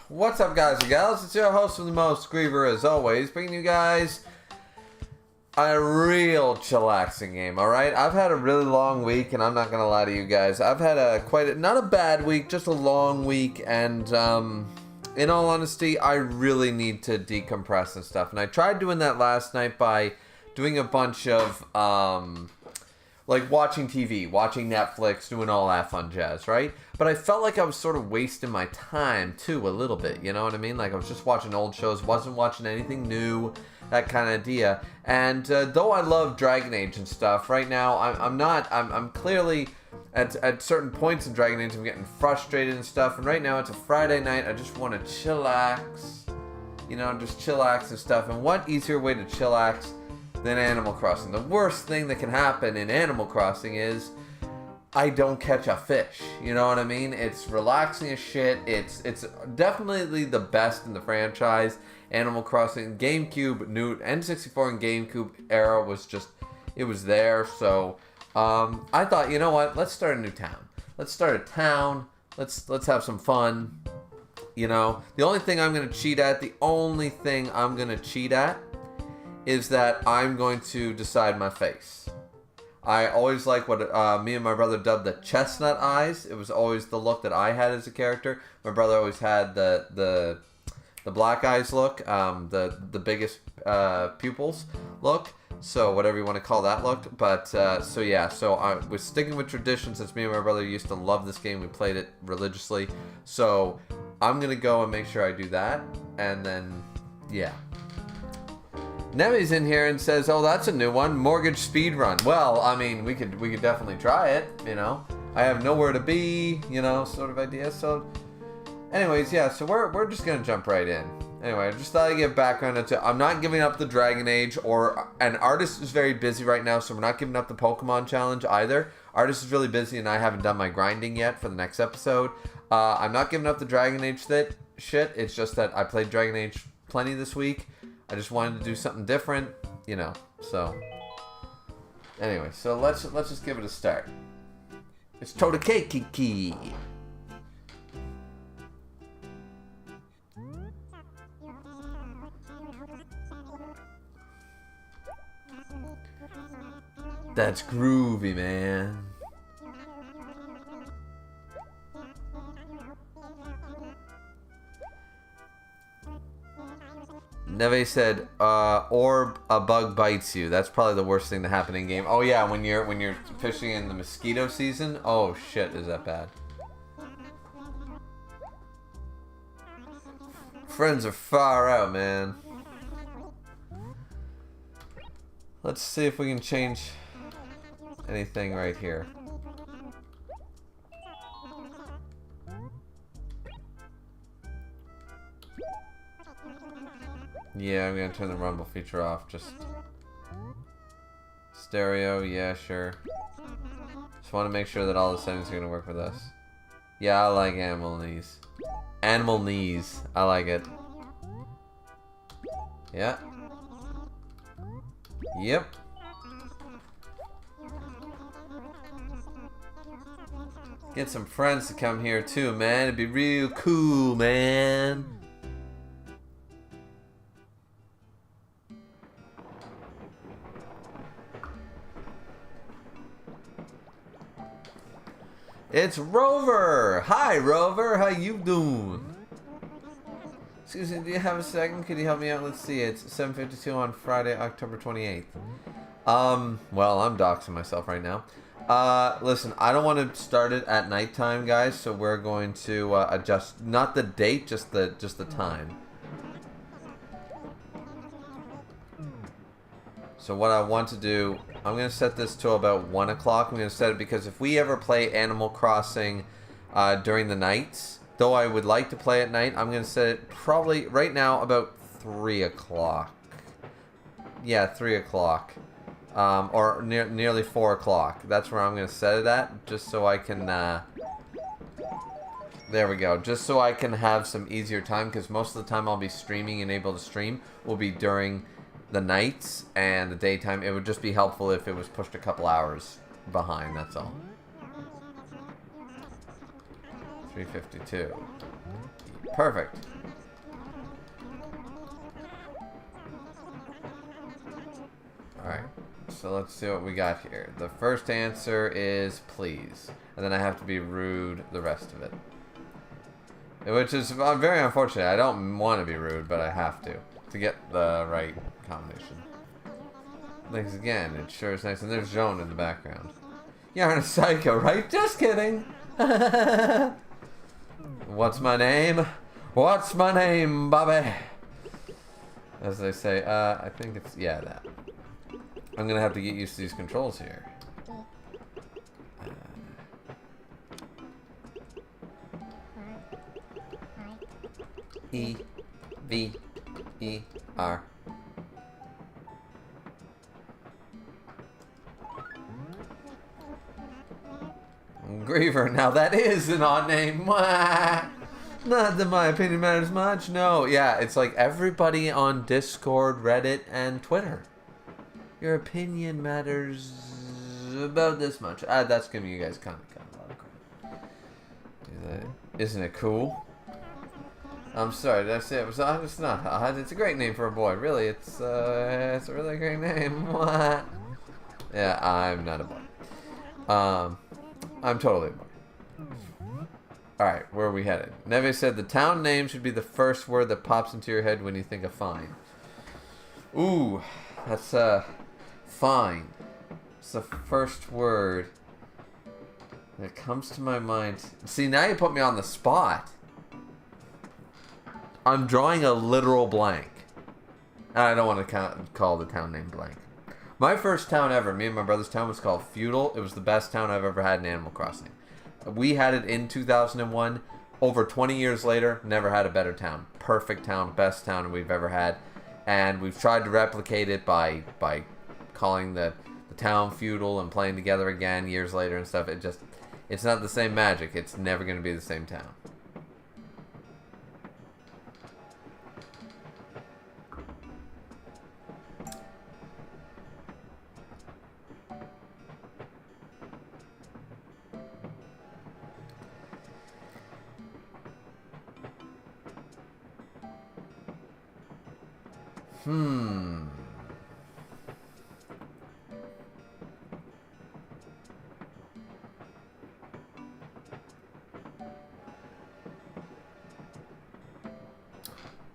What's up, guys and gals? It's your host with the most, Griever, as always, bringing you guys a real chillaxing game, alright? I've had a really long week, and I'm not gonna lie to you guys. I've had not a bad week, just a long week, and, in all honesty, I really need to decompress and stuff. And I tried doing that last night by doing a bunch of, like watching TV, watching Netflix, doing all that fun jazz, right? But I felt like I was sort of wasting my time, too, a little bit, you know what I mean? Like, I was just watching old shows, wasn't watching anything new, that kind of idea. And though I love Dragon Age and stuff, right now, I'm clearly, at certain points in Dragon Age, I'm getting frustrated and stuff. And right now, it's a Friday night, I just want to chillax, you know, just chillax and stuff. And what easier way to chillax than Animal Crossing? The worst thing that can happen in Animal Crossing is I don't catch a fish. You know what I mean? It's relaxing as shit. It's definitely the best in the franchise. Animal Crossing, GameCube, new N64 and GameCube era was just, it was there. So I thought, you know what? Let's start a new town. Let's start a town. Let's have some fun. You know, the only thing I'm gonna cheat at is that I'm going to decide my face. I always like what me and my brother dubbed the chestnut eyes. It was always the look that I had as a character. My brother always had the black eyes look, the biggest pupils look. So whatever you want to call that look. But so yeah, so I was sticking with tradition since me and my brother used to love this game. We played it religiously. So I'm gonna go and make sure I do that, and then yeah. Nemi's in here and says, "Oh, that's a new one, mortgage speed run." Well, I mean, we could definitely try it. You know, I have nowhere to be. You know, sort of idea. So, anyways, yeah. So we're just gonna jump right in. Anyway, I just thought I'd give background into. I'm not giving up the Dragon Age, and Artist is very busy right now, so we're not giving up the Pokemon challenge either. Artist is really busy, and I haven't done my grinding yet for the next episode. I'm not giving up the Dragon Age shit. It's just that I played Dragon Age plenty this week. I just wanted to do something different, you know, so. Anyway, so let's just give it a start. It's Totakeki. That's groovy, man. Neve said, or a bug bites you. That's probably the worst thing to happen in game. Oh yeah, when you're fishing in the mosquito season. Oh shit, is that bad? Friends are far out, man. Let's see if we can change anything right here. Yeah, I'm gonna turn the rumble feature off. Just stereo, yeah, sure. Just want to make sure that all the settings are gonna work with us. Yeah, I like animal knees. Animal knees, I like it. Yeah. Yep. Get some friends to come here too, man. It'd be real cool, man. It's Rover! Hi, Rover! How you doing? Excuse me, do you have a second? Could you help me out? Let's see, it's 7:52 on Friday, October 28th. Well, I'm doxing myself right now. Listen, I don't want to start it at nighttime, guys, so we're going to adjust, not the date, just the time. So what I want to do, I'm going to set this to about 1 o'clock. I'm going to set it because if we ever play Animal Crossing during the nights, though I would like to play at night, I'm going to set it probably right now about 3 o'clock. Yeah, 3 o'clock. Or nearly 4 o'clock. That's where I'm going to set it at, just so I can... there we go. Just so I can have some easier time, because most of the time I'll be streaming and able to stream will be during the nights and the daytime. It would just be helpful if it was pushed a couple hours behind, that's all. 352. Perfect. So let's see what we got here. The first answer is please. And then I have to be rude the rest of it. Which is very unfortunate. I don't want to be rude, but I have to get the right combination. Thanks again. It sure is nice. And there's Joan in the background. You aren't a psycho, right? Just kidding. What's my name? What's my name, Bobby? As they say, I think it's, yeah, that. I'm gonna have to get used to these controls here. E, V, E, R. Griever, now that is an odd name. Not that my opinion matters much. No, yeah, it's like everybody on Discord, Reddit, and Twitter. Your opinion matters about this much. That's giving you guys kind of a lot of credit. Isn't it cool? I'm sorry, did I say it was odd? It's not odd. It's a great name for a boy. Really, it's a really great name. What? Yeah, I'm not a boy. I'm totally a boy. Alright, where are we headed? Neve said the town name should be the first word that pops into your head when you think of fine. Ooh, that's fine. It's the first word that comes to my mind. See, now you put me on the spot. I'm drawing a literal blank. I don't want to call the town name blank. My first town ever, me and my brother's town, was called Feudal. It was the best town I've ever had in Animal Crossing. We had it in 2001. Over 20 years later, never had a better town. Perfect town, best town we've ever had. And we've tried to replicate it by calling the town Feudal and playing together again years later and stuff. It's not the same magic. It's never going to be the same town.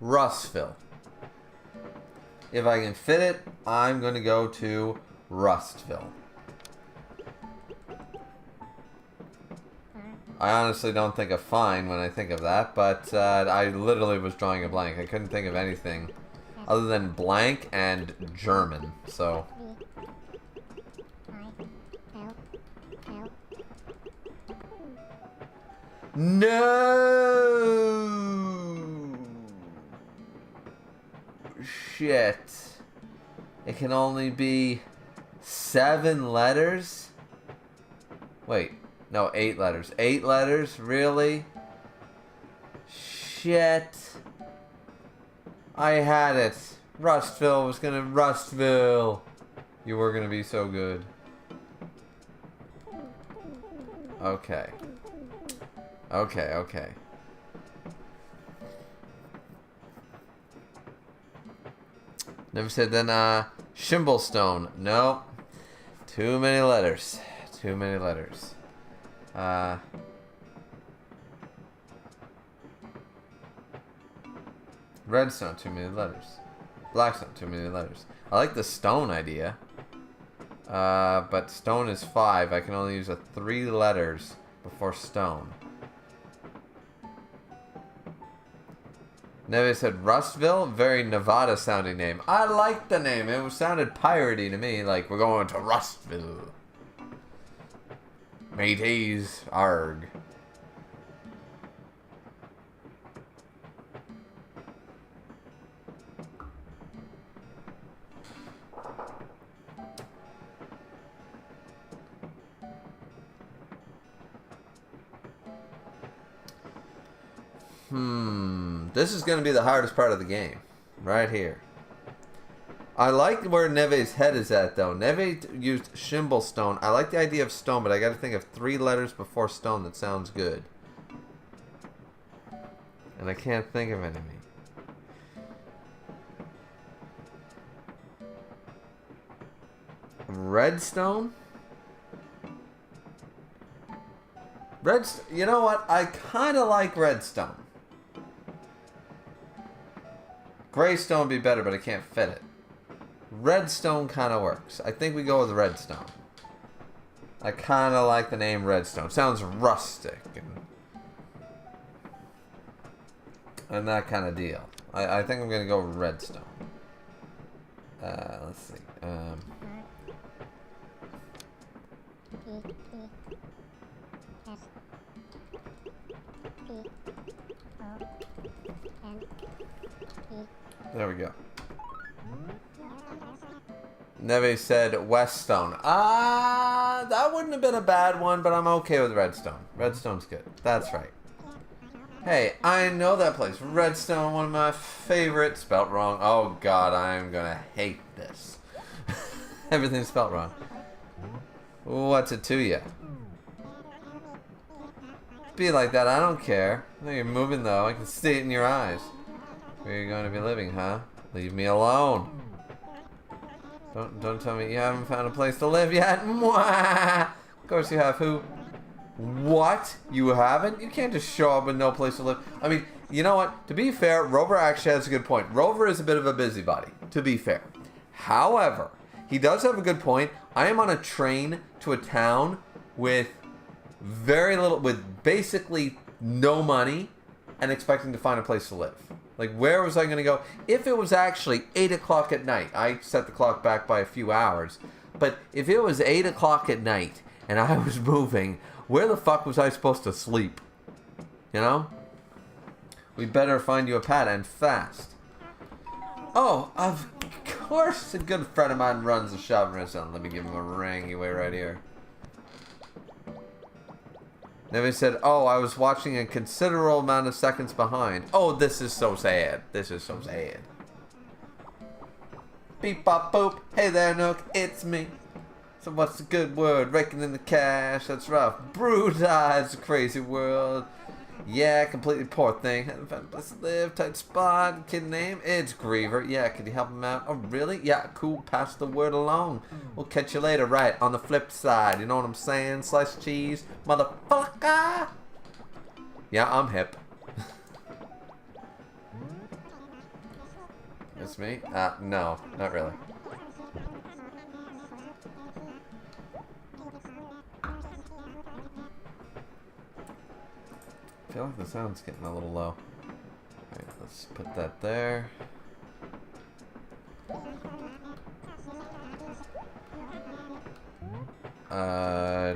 Rustville. If I can fit it, I'm going to go to Rustville. I honestly don't think of fine when I think of that, but I literally was drawing a blank. I couldn't think of anything other than blank and German, so... No! Shit. It can only be 7 letters? Wait, no, 8 letters. 8 letters? Really? Shit. I had it. Rustville was gonna... Rustville. You were gonna be so good. Okay. Okay. Never said then, Shimblestone. No. Too many letters. Redstone, too many letters. Blackstone, too many letters. I like the stone idea. But stone is 5. I can only use 3 letters before stone. Neve said Rustville, very Nevada sounding name. I like the name. It sounded piratey to me, like we're going to Rustville. Mateys, arg. This is going to be the hardest part of the game. Right here. I like where Neve's head is at, though. Neve used Shimblestone. I like the idea of stone, but I got to think of 3 letters before stone that sounds good. And I can't think of any. Redstone? You know what? I kind of like Redstone. Greystone would be better, but I can't fit it. Redstone kind of works. I think we go with Redstone. I kind of like the name Redstone. Sounds rustic and that kind of deal. I think I'm going to go with Redstone. Let's see. There we go. Neve said Weststone. That wouldn't have been a bad one, but I'm okay with Redstone. Redstone's good. That's right. Hey, I know that place. Redstone, one of my favorites. Spelt wrong. Oh god, I'm gonna hate this. Everything's spelt wrong. What's it to you? Be like that, I don't care. I know you're moving though. I can see it in your eyes. Where are you going to be living, huh? Leave me alone. Don't tell me you haven't found a place to live yet. Mwah! Of course you have. Who? What? You haven't? You can't just show up with no place to live. I mean, you know what? To be fair, Rover actually has a good point. Rover is a bit of a busybody, to be fair. However, he does have a good point. I am on a train to a town with very little, with basically no money and expecting to find a place to live. Like, where was I going to go? If it was actually 8 o'clock at night, I set the clock back by a few hours, but if it was 8 o'clock at night and I was moving, where the fuck was I supposed to sleep? You know? We better find you a pad, and fast. Oh, of course a good friend of mine runs a shopping restaurant. Let me give him a ring. You wait right here. Neve said, oh, I was watching a considerable amount of seconds behind. Oh, this is so sad. This is so sad. Beep, bop, boop. Hey there, Nook. It's me. So what's the good word? Raking in the cash. That's rough. Brutalized, crazy world. Yeah, completely poor thing. Haven't found a place to live. Tight spot. Kid name? It's Griever. Yeah, could you help him out? Oh, really? Yeah, cool. Pass the word along. We'll catch you later. Right, on the flip side. You know what I'm saying? Sliced cheese. Motherfucker. Yeah, I'm hip. It's me? No, not really. I feel like the sound's getting a little low. Alright, let's put that there.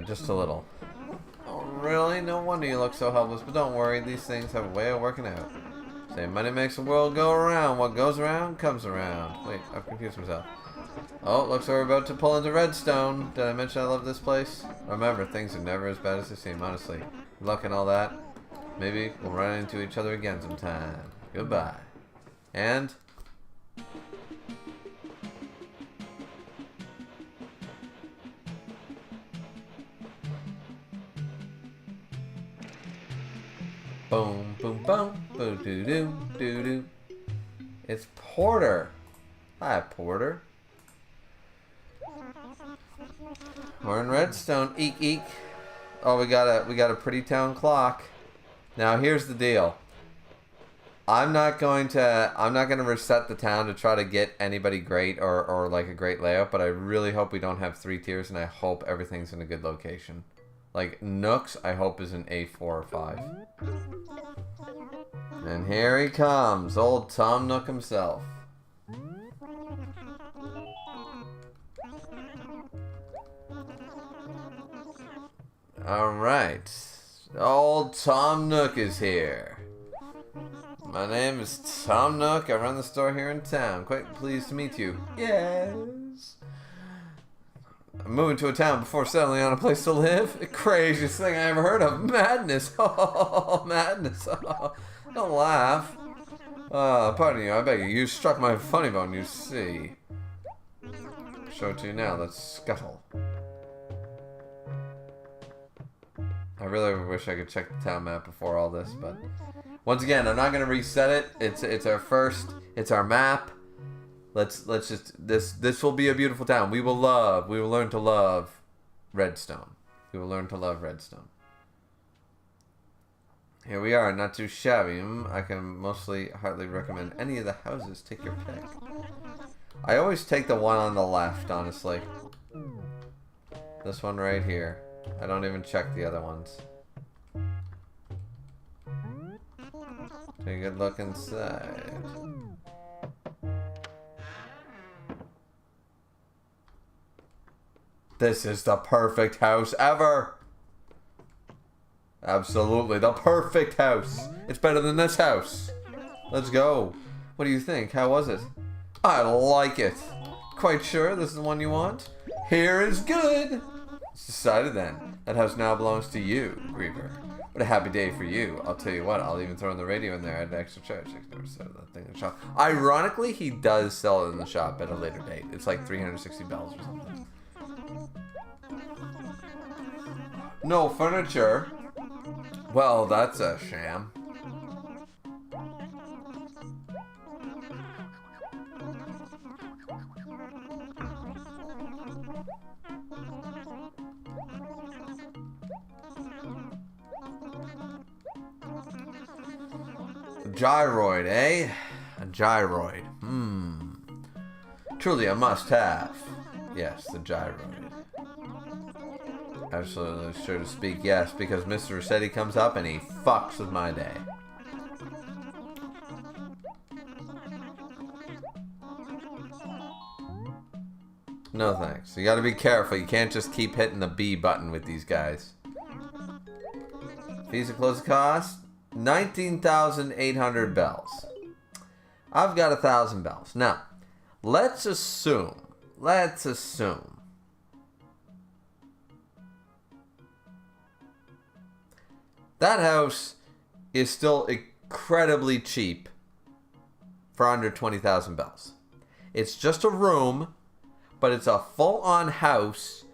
Just a little. Oh, really? No wonder you look so helpless, but don't worry, these things have a way of working out. Say, money makes the world go around. What goes around, comes around. Wait, I've confused myself. Oh, looks like we're about to pull into Redstone. Did I mention I love this place? Remember, things are never as bad as they seem, honestly. Good luck and all that. Maybe we'll run into each other again sometime. Goodbye. And... boom, boom, boom, boo doo doo doo doo. It's Porter. Hi, Porter. We're in Redstone. Eek eek. Oh, we got a pretty town clock. Now here's the deal. I'm not gonna reset the town to try to get anybody great or like a great layout, but I really hope we don't have 3 tiers, and I hope everything's in a good location. Like Nooks, I hope is an A4 or 5. And here he comes, old Tom Nook himself. Alright. Old Tom Nook is here. My name is Tom Nook. I run the store here in town. Quite pleased to meet you. Yes. I'm moving to a town before settling on a place to live. The craziest thing I ever heard of. Madness. Oh, madness. Oh, don't laugh. Pardon you. I beg you. You struck my funny bone, you see. Show it to you now. Let's scuttle. I really wish I could check the town map before all this, but once again, I'm not going to reset it. It's our map. Let's just this will be a beautiful town. We will learn to love Redstone. We will learn to love Redstone. Here we are, not too shabby. I can mostly hardly recommend any of the houses. Take your pick. I always take the one on the left, honestly. This one right here. I don't even check the other ones. Take a good look inside. This is the perfect house ever. Absolutely, the perfect house. It's better than this house. Let's go. What do you think? How was it? I like it. Quite sure this is the one you want? Here is good. It's decided then. That house now belongs to you, Griever. What a happy day for you. I'll tell you what, I'll even throw in the radio in there at an extra charge. I never said that thing in the shop. Ironically, he does sell it in the shop at a later date. It's like 360 bells or something. No furniture. Well, that's a sham. Gyroid, eh? A gyroid. Truly a must-have. Yes, the gyroid. Absolutely sure to speak yes, because Mr. Rossetti comes up and he fucks with my day. No thanks. You gotta be careful. You can't just keep hitting the B button with these guys. Fees and close cost? 19,800 bells. I've got 1,000 bells. Now, let's assume that house is still incredibly cheap for under 20,000 bells. It's just a room, but it's a full-on house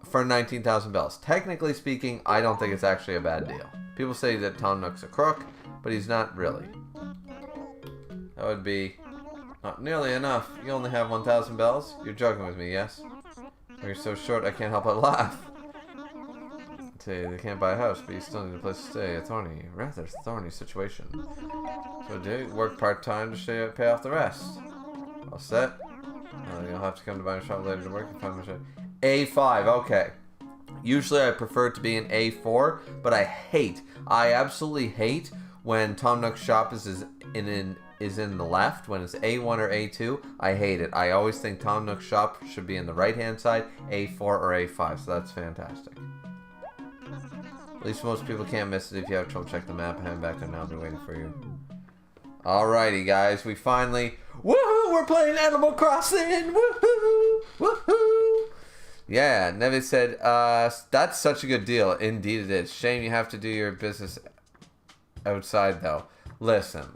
for 19,000 bells. Technically speaking, I don't think it's actually a bad deal. People say that Tom Nook's a crook, but he's not really. That would be not nearly enough. You only have 1,000 bells? You're joking with me, yes? You're so short I can't help but laugh. Say they can't buy a house, but you still need a place to stay. A rather thorny situation. So do you work part-time to pay off the rest? All set? You'll have to come to my shop later to work and find my shop. A5, okay. Usually I prefer it to be an A4, but I absolutely hate when Tom Nook's shop is in the left. When it's A1 or A2, I hate it. I always think Tom Nook's shop should be in the right-hand side, A4 or A5, so that's fantastic. At least most people can't miss it. If you have trouble, check the map. I'm back and I'll be waiting for you. Alrighty, guys. We finally... Woohoo! We're playing Animal Crossing! Woohoo! Woohoo! Yeah, Nevi said, that's such a good deal. Indeed it is. Shame you have to do your business outside, though. Listen.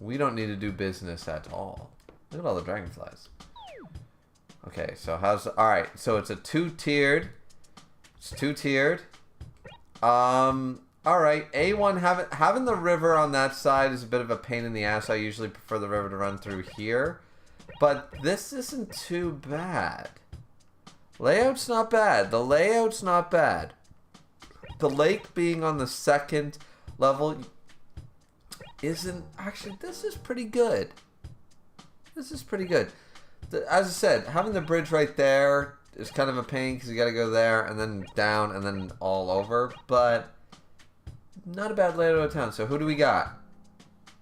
We don't need to do business at all. Look at all the dragonflies. Okay, so alright, so it's a two-tiered... It's two-tiered. Alright, A1, having the river on that side is a bit of a pain in the ass. I usually prefer the river to run through here. But this isn't too bad. Layout's not bad. The layout's not bad. The lake being on the second level isn't... Actually, this is pretty good. This is pretty good. As I said, having the bridge right there is kind of a pain because you got to go there and then down and then all over. But not a bad layout of town. So who do we got?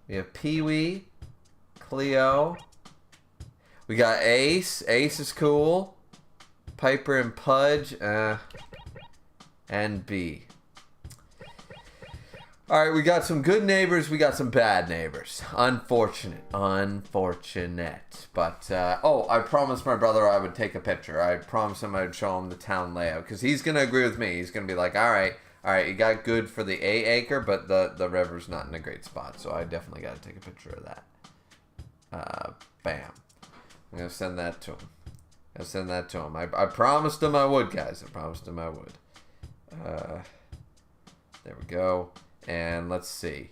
We have Pee-wee, Cleo. We got Ace. Ace is cool. Piper and Pudge. And B. Alright, we got some good neighbors. We got some bad neighbors. Unfortunate. But, I promised my brother I would take a picture. I promised him I would show him the town layout. Because he's going to agree with me. He's going to be like, alright, you got good for the A acre, but the river's not in a great spot. So I definitely got to take a picture of that. Bam. I'm going to send that to him. I promised him I would, guys. I promised him I would. There we go. And let's see.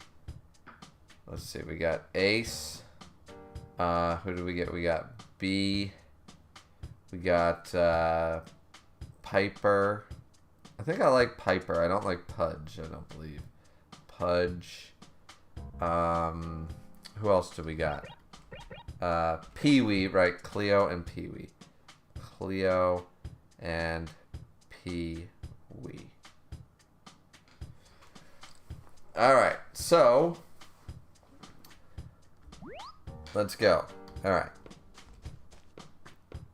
We got Ace. Who do we get? We got B. We got Piper. I think I like Piper. I don't like Pudge. I don't believe. Pudge. Who else do we got? Pee-wee, right? Cleo and Pee-wee. Cleo and Pee-wee. Alright, so let's go. Alright.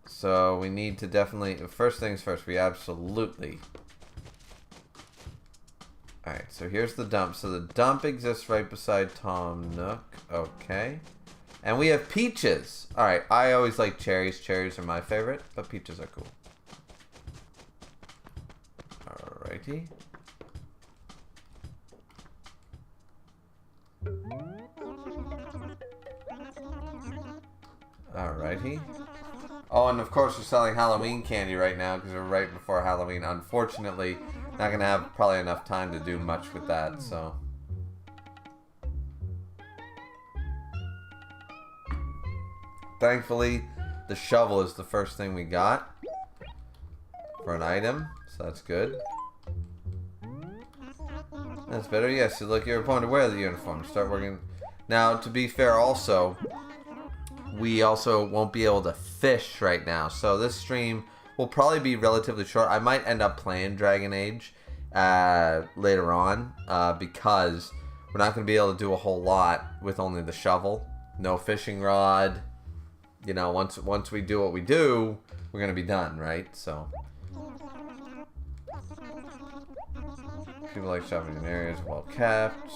So we need to definitely, first things first, we absolutely. Alright, so here's the dump. So the dump exists right beside Tom Nook. Okay. And we have peaches. Alright, I always like cherries. Cherries are my favorite, but peaches are cool. Alrighty. Alrighty. Oh, and of course we're selling Halloween candy right now because we're right before Halloween. Unfortunately, not going to have probably enough time to do much with that, so. Thankfully, the shovel is the first thing we got for an item, so that's good. That's better, yes. You look your opponent to wear the uniform. Start working. Now, to be fair also, we also won't be able to fish right now. So this stream will probably be relatively short. I might end up playing Dragon Age later on because we're not going to be able to do a whole lot with only the shovel. No fishing rod. You know, once we do what we do, we're going to be done, right? So people like shopping in areas well kept.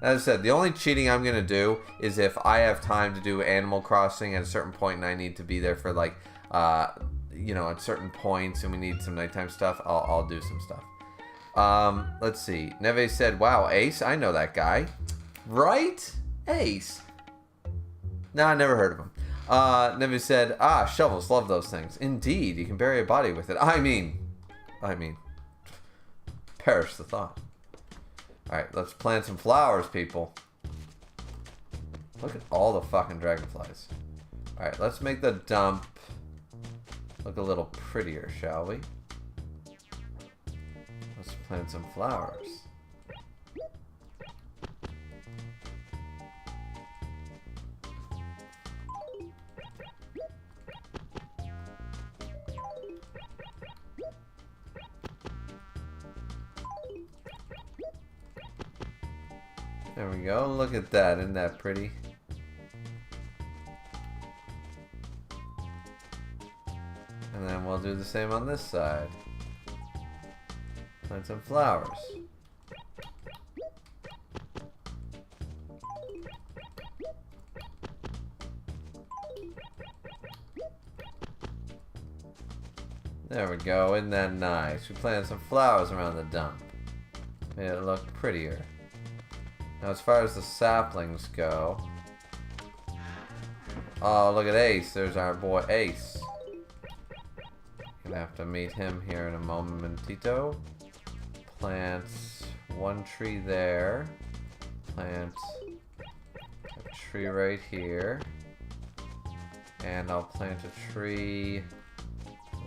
As I said, the only cheating I'm going to do is if I have time to do Animal Crossing at a certain point and I need to be there for like, you know, at certain points and we need some nighttime stuff, I'll do some stuff. Let's see. Neve said, wow, Ace, I know that guy. Right? Ace. No, I never heard of him. Neve said, shovels, love those things. Indeed, you can bury a body with it. I mean, perish the thought. Alright, let's plant some flowers, people. Look at all the fucking dragonflies. Alright, let's make the dump look a little prettier, shall we? Let's plant some flowers. There we go. Look at that. Isn't that pretty? And then we'll do the same on this side. Plant some flowers. There we go. Isn't that nice? We planted some flowers around the dump. Made it look prettier. Now, as far as the saplings go, oh, look at Ace. There's our boy Ace. Gonna have to meet him here in a momentito. Plant one tree there. Plant a tree right here. And I'll plant a tree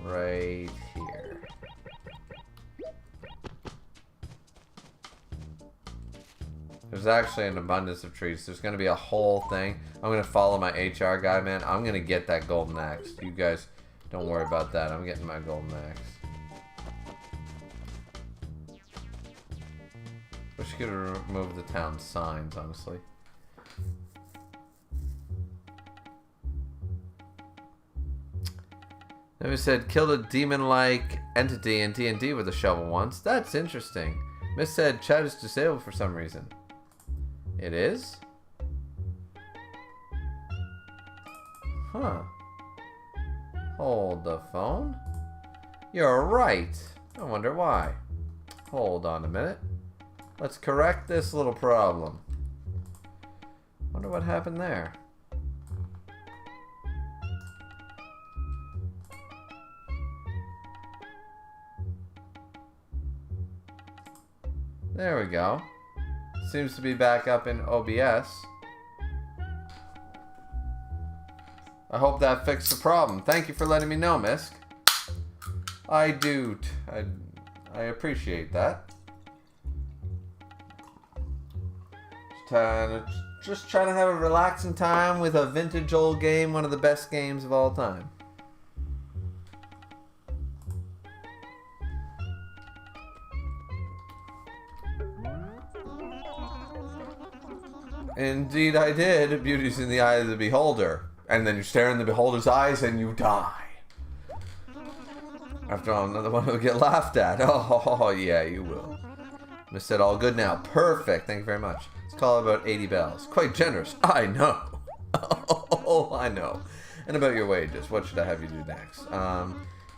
right here. There's actually an abundance of trees. There's going to be a whole thing. I'm going to follow my HR guy, man. I'm going to get that golden axe. You guys don't worry about that. I'm getting my golden axe. Wish you could remove the town signs, honestly. Never said killed a demon-like entity in D&D with a shovel once. That's interesting. Miss said chat is disabled for some reason. It is? Huh. Hold the phone. You're right. I wonder why. Hold on a minute. Let's correct this little problem. Wonder what happened there. There we go. Seems to be back up in OBS. I hope that fixed the problem. Thank you for letting me know, Misk. I do. I appreciate that. Just trying to have a relaxing time with a vintage old game, one of the best games of all time. Indeed I did. Beauty's in the eye of the beholder. And then you stare in the beholder's eyes and you die. After all, another one will get laughed at. Oh, yeah, you will. Miss said all good now. Perfect. Thank you very much. Let's call it about 80 bells. Quite generous. I know. Oh, I know. And about your wages. What should I have you do next?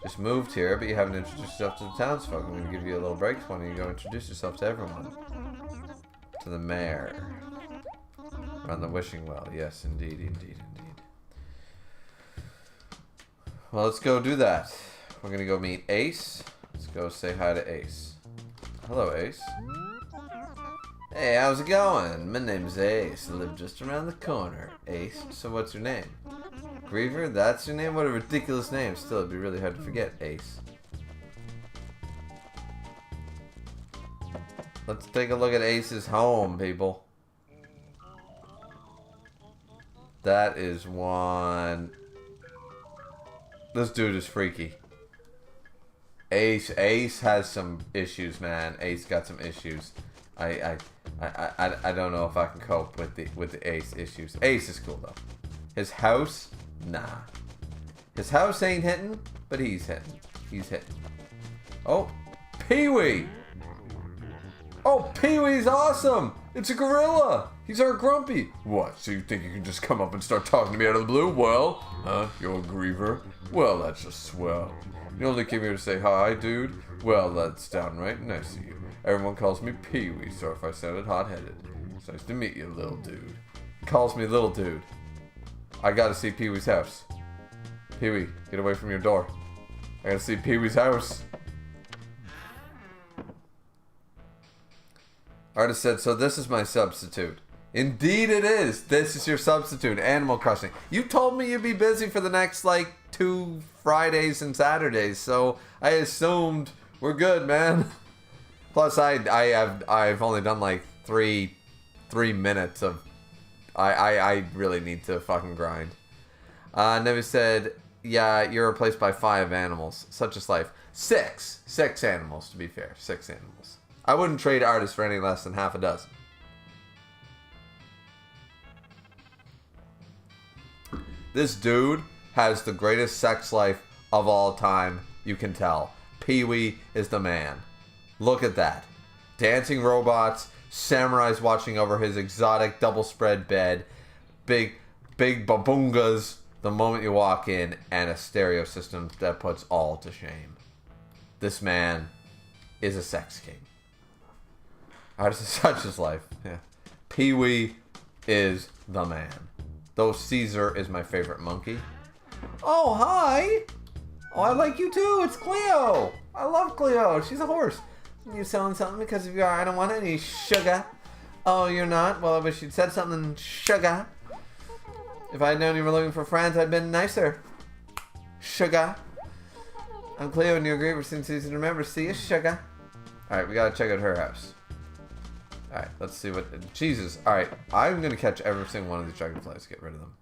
Just moved here, but you haven't introduced yourself to the townsfolk. I'm going to give you a little break. Why don't you go introduce yourself to everyone? To the mayor. Around the wishing well. Yes, indeed, indeed, indeed. Well, let's go do that. We're going to go meet Ace. Let's go say hi to Ace. Hello, Ace. Hey, how's it going? My name's Ace. I live just around the corner. Ace, so what's your name? Griever? That's your name? What a ridiculous name. Still, it'd be really hard to forget, Ace. Let's take a look at Ace's home, people. That is one... This dude is freaky. Ace has some issues, man. Ace got some issues. I don't know if I can cope with the Ace issues. Ace is cool though. His house, nah. His house ain't hitting, but he's hitting. He's hitting. Oh, Pee-wee. Oh, Pee-wee's awesome. It's a gorilla. He's our Grumpy. What? So you think you can just come up and start talking to me out of the blue? Well, you're a Griever. Well, that's just swell. You only came here to say hi, dude? Well, that's downright nice of you. Everyone calls me Pee-wee, so if I sounded hot-headed. It's nice to meet you, little dude. He calls me little dude. I gotta see Pee-wee's house. Pee-wee, get away from your door. I gotta see Pee-wee's house. Artist said, so this is my substitute. Indeed it is. This is your substitute, Animal Crossing. You told me you'd be busy for the next, 2 Fridays and Saturdays, so I assumed we're good, man. Plus, I've only done, 3 minutes of... I really need to fucking grind. Nevi said, yeah, you're replaced by 5 animals. Such is life. 6. 6 animals, to be fair. 6 animals. I wouldn't trade artists for any less than half a dozen. This dude has the greatest sex life of all time, you can tell. Pee-wee is the man. Look at that. Dancing robots, samurais watching over his exotic double spread bed, big babungas the moment you walk in, and a stereo system that puts all to shame. This man is a sex king. Artist is such his life. Yeah. Pee-wee is the man. Though Caesar is my favorite monkey. Oh, hi! Oh, I like you too. It's Cleo. I love Cleo. She's a horse. You selling something because of your I don't want any sugar. Oh, you're not? Well, I wish you'd said something sugar. If I'd known you were looking for friends, I'd been nicer. Sugar. I'm Cleo and you're Griever since easy to remember. See you, sugar. Alright, we gotta check out her house. Alright, let's see what... Jesus. Alright, I'm gonna catch every single one of these dragonflies. Get rid of them.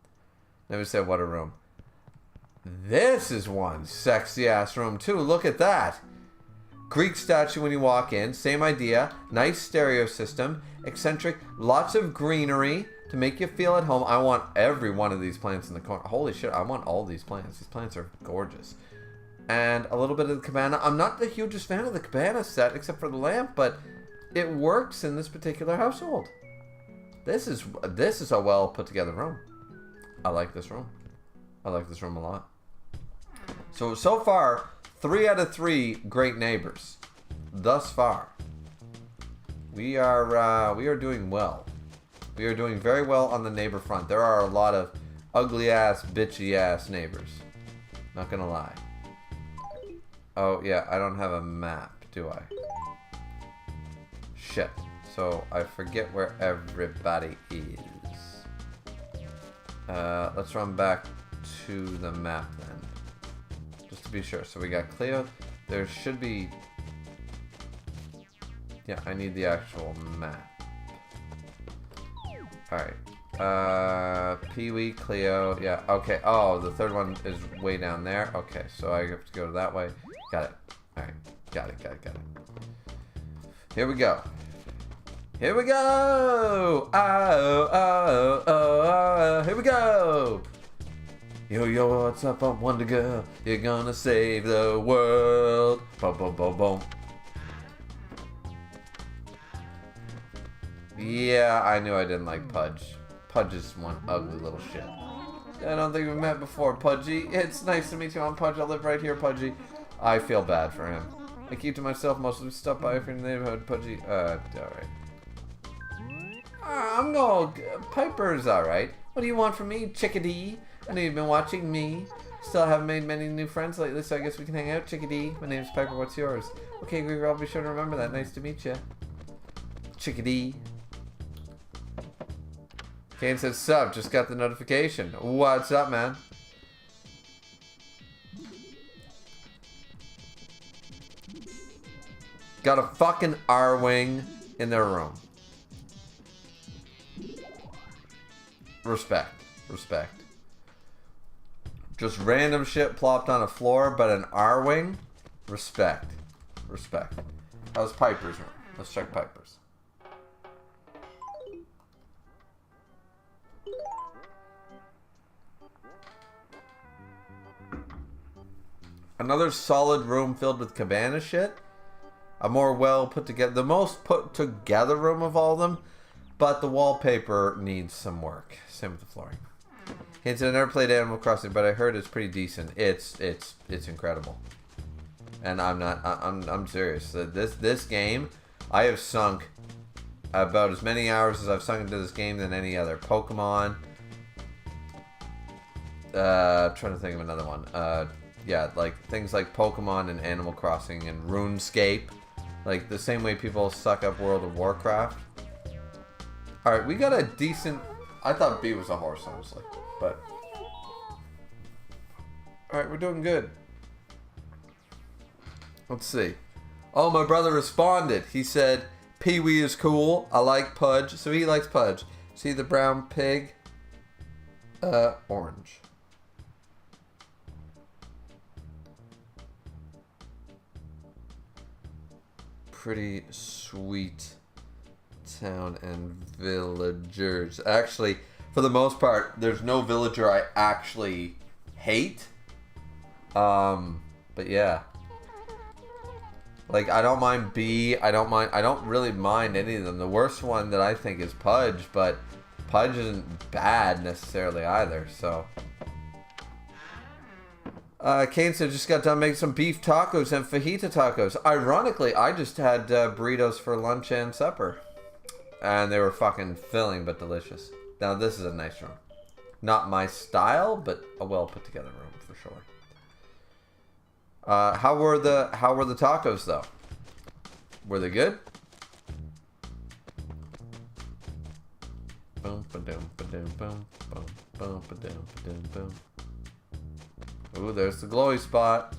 Never said what a room. This is one sexy ass room too. Look at that. Greek statue when you walk in. Same idea. Nice stereo system. Eccentric. Lots of greenery to make you feel at home. I want every one of these plants in the corner. Holy shit, I want all these plants. These plants are gorgeous. And a little bit of the cabana. I'm not the hugest fan of the cabana set except for the lamp, but it works in this particular household. This is a well put together room. I like this room. I like this room a lot. So far, 3 out of 3 great neighbors. Thus far. We are doing well. We are doing very well on the neighbor front. There are a lot of ugly ass, bitchy ass neighbors. Not gonna lie. Oh yeah, I don't have a map, do I? Shit. So I forget where everybody is. Let's run back to the map then. Just to be sure. So we got Cleo. There should be... Yeah, I need the actual map. Alright. Pee-wee, Cleo. Yeah, okay. Oh, the third one is way down there. Okay, so I have to go that way. Got it. Alright. Got it. Here we go. Here we go! Oh, here we go! Yo, what's up? I'm Wonder Girl. You're gonna save the world. Boom, boom, boom, boom. Yeah, I knew I didn't like Pudge. Pudge is one ugly little shit. I don't think we've met before, Pudgy. It's nice to meet you. I'm Pudge. I live right here, Pudgy. I feel bad for him. I keep to myself most of the stuff by from the neighborhood, Pudgy. Alright. I'm going. Piper's alright. What do you want from me, chickadee? I know you've been watching me. Still haven't made many new friends lately, so I guess we can hang out, chickadee. My name's Piper. What's yours? Okay, Griever, I'll be sure to remember that. Nice to meet you. Chickadee. Kane says sub. Just got the notification. What's up, man? Got a fucking R-wing in their room. Respect. Just random shit plopped on a floor, but an R-wing? Respect. How's Piper's room? Let's check Piper's. Another solid room filled with cabana shit. A more well put together, the most put together room of all of them, but the wallpaper needs some work. Same with the flooring. Hence, I never played Animal Crossing, but I heard it's pretty decent. It's incredible, and I'm serious. This game, I have sunk about as many hours as I've sunk into this game than any other. Pokemon. Trying to think of another one. Yeah, like things like Pokemon and Animal Crossing and RuneScape. Like the same way people suck up World of Warcraft. Alright, we got a decent... I thought B was a horse, honestly. But... Alright, we're doing good. Let's see. Oh, my brother responded. He said, Pee-wee is cool. I like Pudge. So he likes Pudge. See the brown pig? Orange. Pretty sweet town and villagers. Actually, for the most part, there's no villager I actually hate. But yeah. Like, I don't mind B. I don't really mind any of them. The worst one that I think is Pudge, but Pudge isn't bad necessarily either, so. Kane said just got done making some beef tacos and fajita tacos. Ironically, I just had burritos for lunch and supper. And they were fucking filling but delicious. Now this is a nice room. Not my style, but a well put together room for sure. How were the tacos though? Were they good? Boom ba doom ba doom boom boom boom ba doom ba doom boom. Ooh, there's the glowy spot.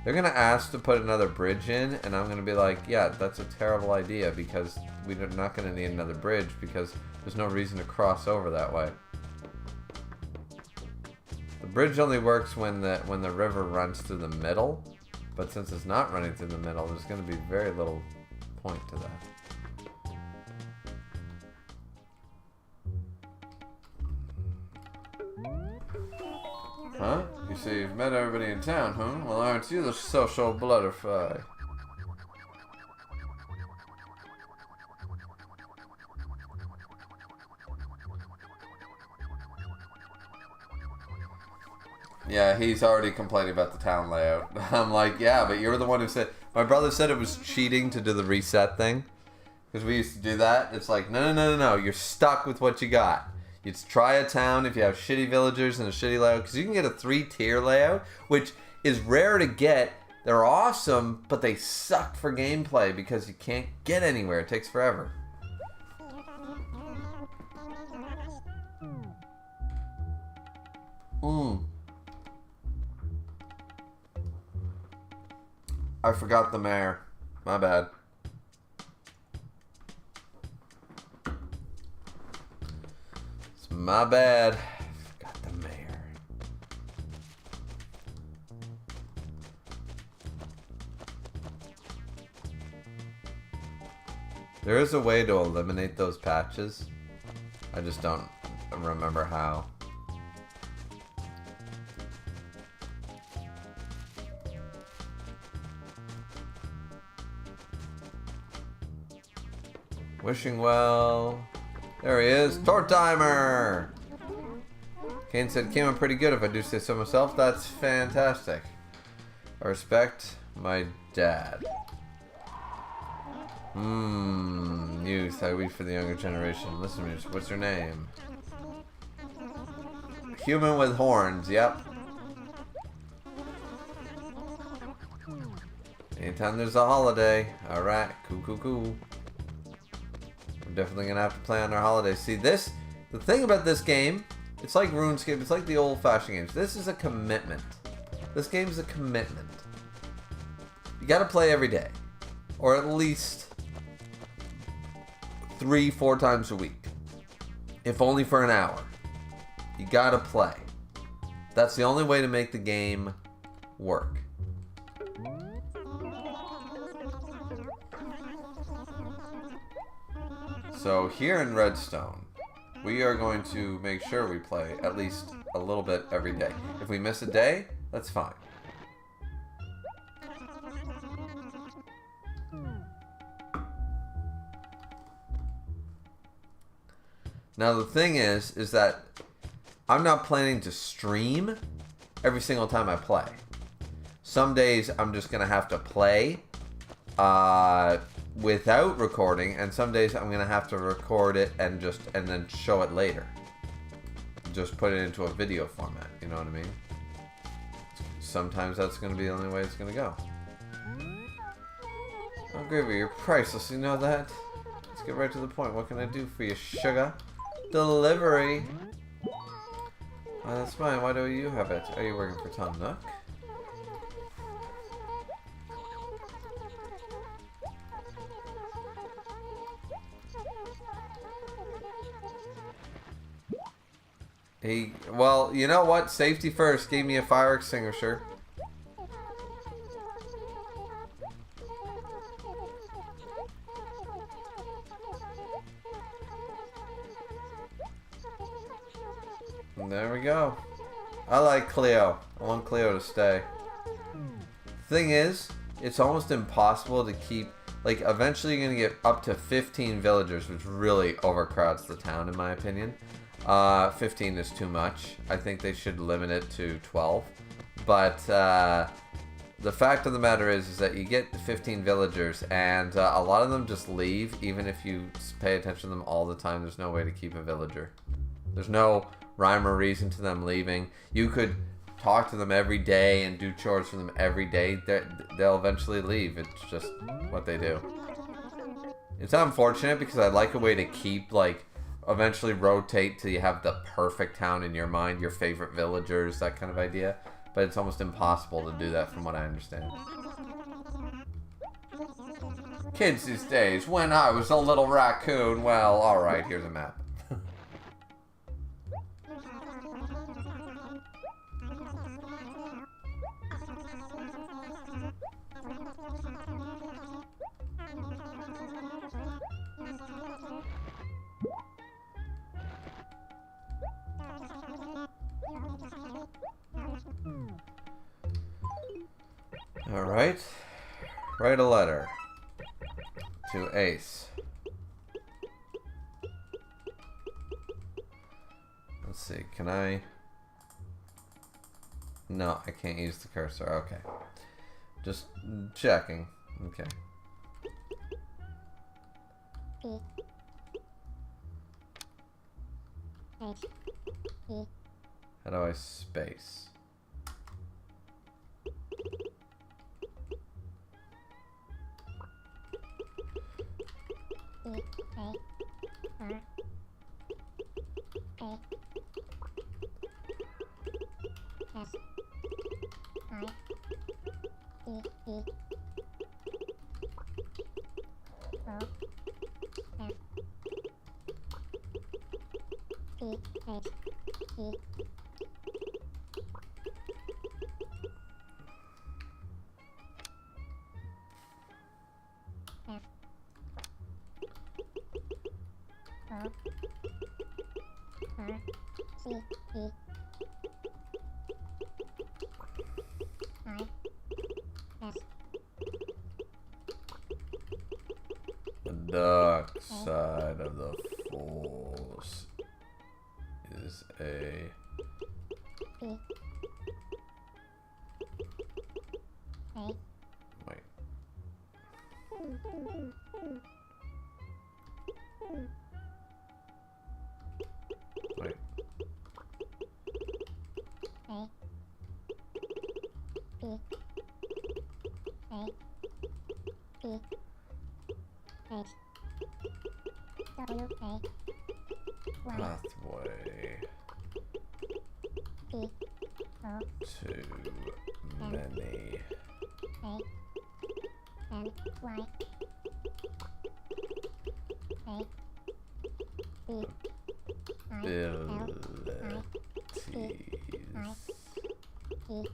They're gonna ask to put another bridge in, and I'm gonna be like, yeah, that's a terrible idea because we're not gonna need another bridge because there's no reason to cross over that way. The bridge only works when the river runs through the middle, but since it's not running through the middle, there's gonna be very little point to that. Huh? You say you've met everybody in town, huh? Well, aren't you the social butterfly? Yeah, he's already complaining about the town layout. I'm like, yeah, but you're the one who said... My brother said it was cheating to do the reset thing. Because we used to do that. It's like, no. You're stuck with what you got. You try a town if you have shitty villagers and a shitty layout, because you can get a 3-tier layout, which is rare to get. They're awesome, but they suck for gameplay because you can't get anywhere. It takes forever. I forgot the mayor. My bad. It's my bad. Forgot the mayor. There is a way to eliminate those patches. I just don't remember how. Wishing well. There he is. Tort timer! Kane said, came out pretty good if I do say so myself. That's fantastic. I respect my dad. Youth. I weep for the younger generation. Listen to me. What's your name? Human with horns. Yep. Anytime there's a holiday. Alright. Cool. We're definitely gonna have to play on our holidays. See, the thing about this game, it's like RuneScape, it's like the old-fashioned games. This is a commitment. This game's a commitment. You gotta play every day. Or at least 3-4 times a week. If only for an hour. You gotta play. That's the only way to make the game work. So here in Redstone, we are going to make sure we play at least a little bit every day. If we miss a day, that's fine. Now the thing is that I'm not planning to stream every single time I play. Some days I'm just gonna have to play without recording, and some days I'm gonna have to record it and then show it later. Just put it into a video format, you know what I mean? Sometimes that's gonna be the only way it's gonna go. Oh, Griever, you're priceless, you know that? Let's get right to the point. What can I do for you, sugar? Delivery. Oh, that's fine. Why do you have it? Are you working for Tom Nook? Well, you know what? Safety first. Gave me a fire extinguisher. And there we go. I like Cleo. I want Cleo to stay. Thing is, it's almost impossible to keep... Like, eventually you're going to get up to 15 villagers, which really overcrowds the town, in my opinion. 15 is too much. I think they should limit it to 12. But the fact of the matter is that you get 15 villagers, and a lot of them just leave. Even if you pay attention to them all the time, there's no way to keep a villager. There's no rhyme or reason to them leaving. You could talk to them every day and do chores for them every day. They'll eventually leave. It's just what they do. It's unfortunate because I'd like a way to keep, like, eventually rotate till you have the perfect town in your mind, your favorite villagers, that kind of idea. But it's almost impossible to do that from what I understand. Kids these days, when I was a little raccoon, well, alright, here's a map. Alright. Write a letter to Ace. Let's see, can I... No, I can't use the cursor. Okay. Just checking. Okay. How do I space? The dark side of the force is a... Wait. Wait. Pathway to many abilities.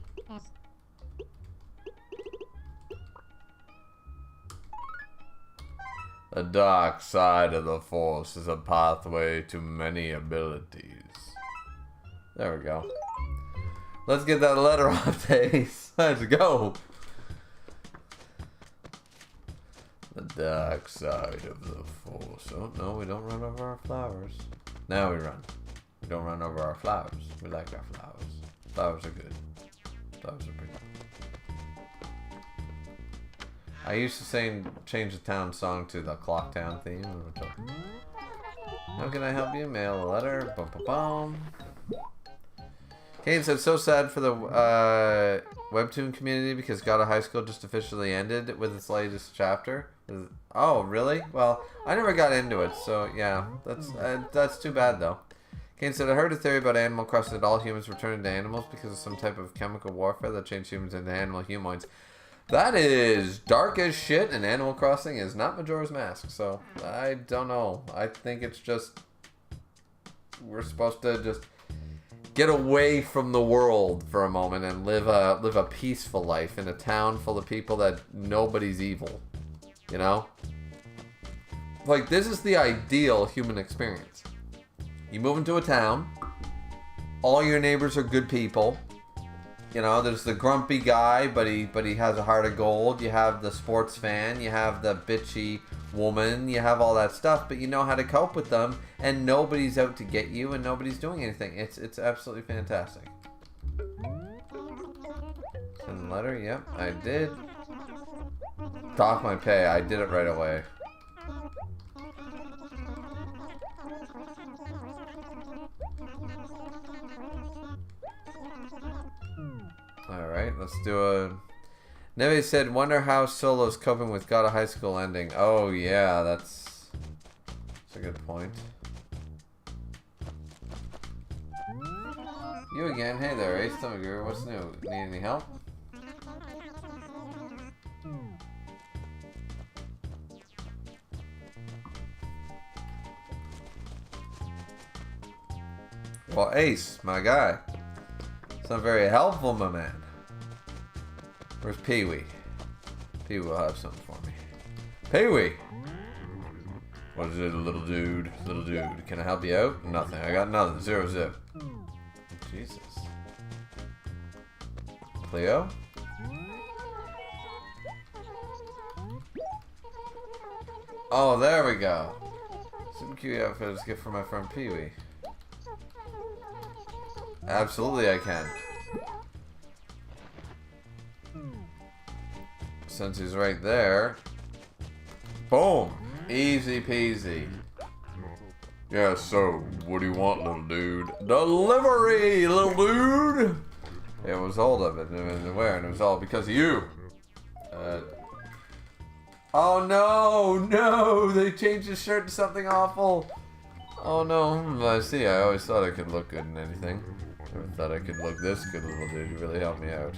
The dark side of the force is a pathway to many abilities. There we go. Let's get that letter off, Ace. Let's go. The dark side of the force. Oh, no, we don't run over our flowers. Now we run. We don't run over our flowers. We like our flowers. Flowers are good. Flowers are pretty. I used to change the town song to the Clock Town theme. How can I help you? Mail a letter. Bum, bum, bum. Kane said, so sad for the webtoon community because God of High School just officially ended with its latest chapter. Oh, really? Well, I never got into it, so yeah, that's too bad though. Kane said, I heard a theory about Animal Crossing that all humans return into animals because of some type of chemical warfare that changed humans into animal humanoids. That is dark as shit, and Animal Crossing is not Majora's Mask, so I don't know. I think it's just we're supposed to just get away from the world for a moment and live a peaceful life in a town full of people that nobody's evil, you know? Like, this is the ideal human experience. You move into a town, all your neighbors are good people. You know, there's the grumpy guy, but he has a heart of gold. You have the sports fan. You have the bitchy woman. You have all that stuff, but you know how to cope with them, and nobody's out to get you, and nobody's doing anything. It's absolutely fantastic. Send a letter. Yep, I did. Dock my pay. I did it right away. Alright, let's do a... Neve said, wonder how Solo's coping with God of High School ending. Oh, yeah, that's a good point. You again. Hey there, Ace. Tell me, Griever, what's new? Need any help? Well, Ace, my guy. It's not very helpful, my man. Where's Pee-wee? Pee-wee will have something for me. Pee-wee! What is it, little dude? Little dude. Can I help you out? Nothing. I got nothing. Zero zip. Jesus. Cleo? Oh, there we go. Super cute outfit is a gift from my friend Pee-wee. Absolutely I can. Since he's right there. Boom! Easy peasy. Yeah, so, what do you want, little dude? Delivery, little dude! It was hold of it, and where, and it was all because of you. Oh no, no! They changed his shirt to something awful. Oh no, I see, I always thought I could look good in anything. Never thought I could look this good, little dude. You really helped me out.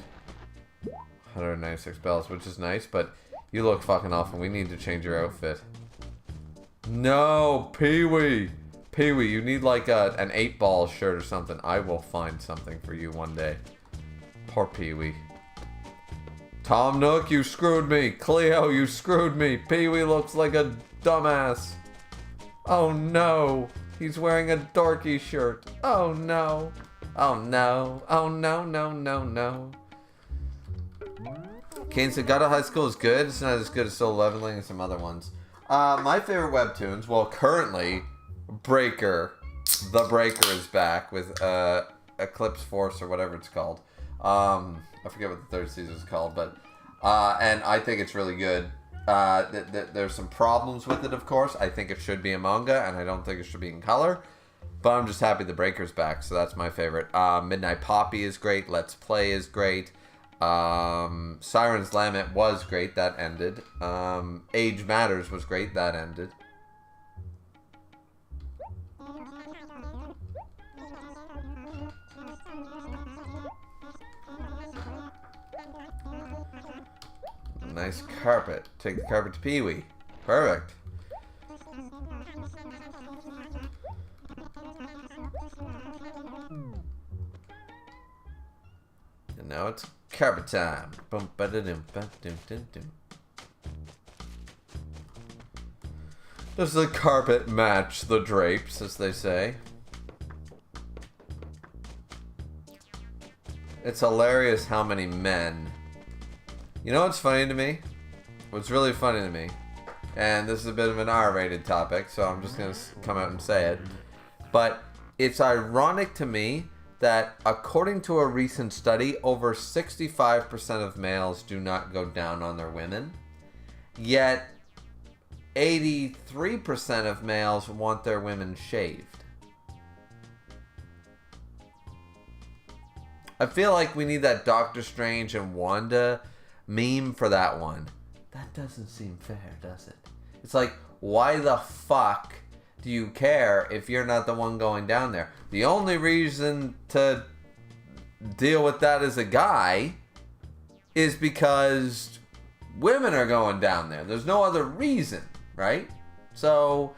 196 bells, which is nice, but you look fucking awful. We need to change your outfit. No, Pee-wee! Pee-wee, you need like an 8-ball shirt or something. I will find something for you one day. Poor Pee-wee. Tom Nook, you screwed me. Cleo, you screwed me. Pee-wee looks like a dumbass. Oh no. He's wearing a dorky shirt. Oh no. Oh no. Oh no, no, no, no. Kane said, God of High School is good. It's not as good as Soul Leveling and some other ones. My favorite webtoons, well, currently, Breaker. The Breaker is back with Eclipse Force or whatever it's called. I forget what the third season is called, but and I think it's really good. There's some problems with it, of course. I think it should be a manga, and I don't think it should be in color. But I'm just happy the Breaker's back, so that's my favorite. Midnight Poppy is great. Let's Play is great. Siren's Lament was great. That ended. Age Matters was great. That ended. Nice carpet. Take the carpet to Pee-wee. Perfect. And now it's carpet time. Boom, ba-da-dum, ba-dum-dum-dum. Does the carpet match the drapes, as they say? It's hilarious how many men... You know what's funny to me? What's really funny to me, and this is a bit of an R-rated topic, so I'm just going to come out and say it, but it's ironic to me that according to a recent study, over 65% of males do not go down on their women, yet 83% of males want their women shaved. I feel like we need that Doctor Strange and Wanda meme for that one. That doesn't seem fair, does it? It's like, why the fuck do you care if you're not the one going down there? The only reason to deal with that as a guy is because women are going down there. There's no other reason, right? So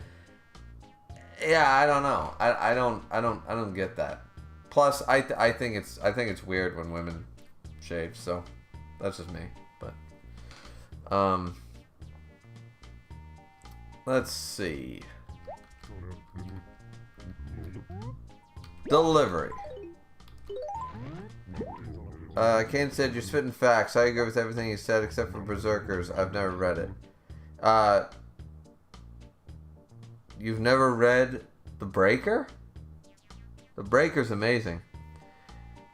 yeah, I don't know. I don't get that. Plus, I think it's weird when women shave. So that's just me. But let's see. Delivery. Kane said, you're spitting facts. I agree with everything you said except for Berserkers. I've never read it. You've never read The Breaker? The Breaker's amazing.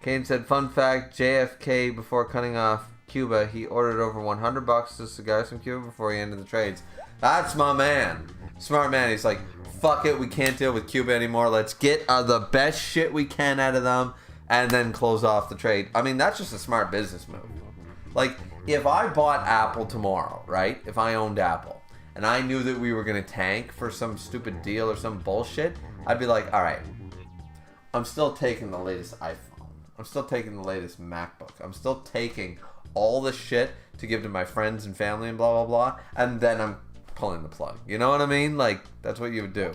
Kane said, fun fact, JFK, before cutting off Cuba, he ordered over $100 of cigars from Cuba before he ended the trades. That's my man. Smart man. He's like, fuck it, we can't deal with Cuba anymore. Let's get the best shit we can out of them and then close off the trade. I mean, that's just a smart business move. Like, if I bought Apple tomorrow, right? If I owned Apple and I knew that we were going to tank for some stupid deal or some bullshit, I'd be like, all right, I'm still taking the latest iPhone. I'm still taking the latest MacBook. I'm still taking all the shit to give to my friends and family and blah, blah, blah. And then I'm pulling the plug. You know what I mean? Like, that's what you would do.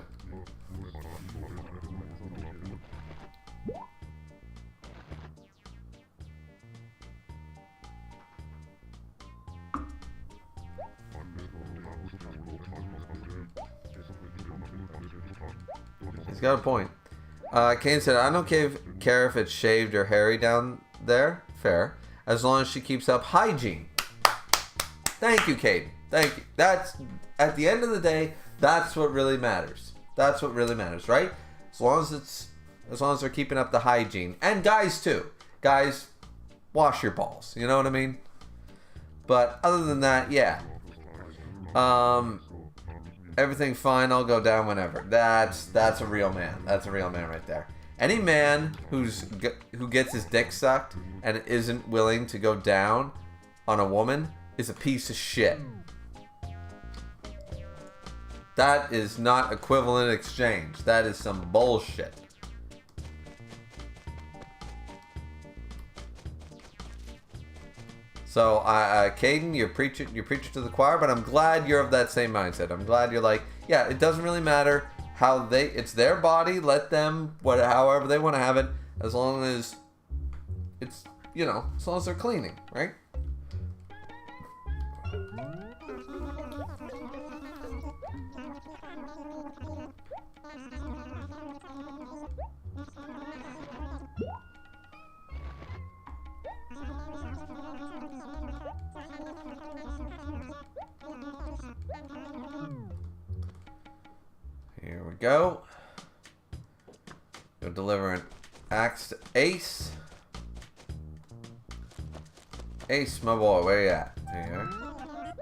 He's got a point. Kane said, I don't care if it's shaved or hairy down there. Fair. As long as she keeps up hygiene. Thank you, Kate. Thank you. That's, at the end of the day, that's what really matters. That's what really matters, right? As long as they're keeping up the hygiene. And guys, too. Guys, wash your balls. You know what I mean? But other than that, yeah. Everything fine, I'll go down whenever. That's a real man. That's a real man right there. Any man who gets his dick sucked and isn't willing to go down on a woman is a piece of shit. That is not equivalent exchange. That is some bullshit. So, Caden, you're preaching to the choir, but I'm glad you're of that same mindset. I'm glad you're like, yeah, it doesn't really matter it's their body. Let them however they want to have it, as long as it's, you know, as long as they're cleaning, right? Here we go. Go deliver an axe to Ace. Ace, my boy, where you at? There you are.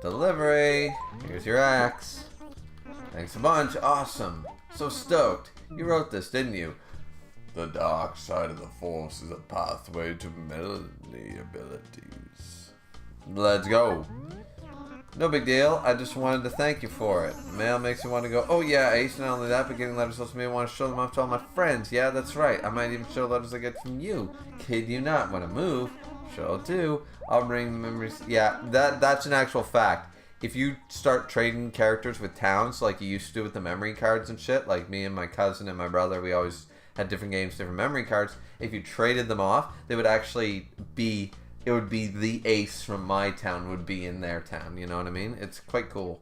Delivery. Here's your axe. Thanks a bunch. Awesome. So stoked. You wrote this, didn't you? The dark side of the Force is a pathway to melody abilities. Let's go. No big deal. I just wanted to thank you for it. Mail makes me want to go, oh yeah, Ace, not only that, but getting letters helps me want to show them off to all my friends. Yeah, that's right. I might even show letters I get from you. Kid you not. When I move, sure do. I'll bring memories. Yeah, that's an actual fact. If you start trading characters with towns like you used to do with the memory cards and shit, like me and my cousin and my brother, we always had different games, different memory cards. If you traded them off, they would actually be... It would be the Ace from my town would be in their town. You know what I mean? It's quite cool.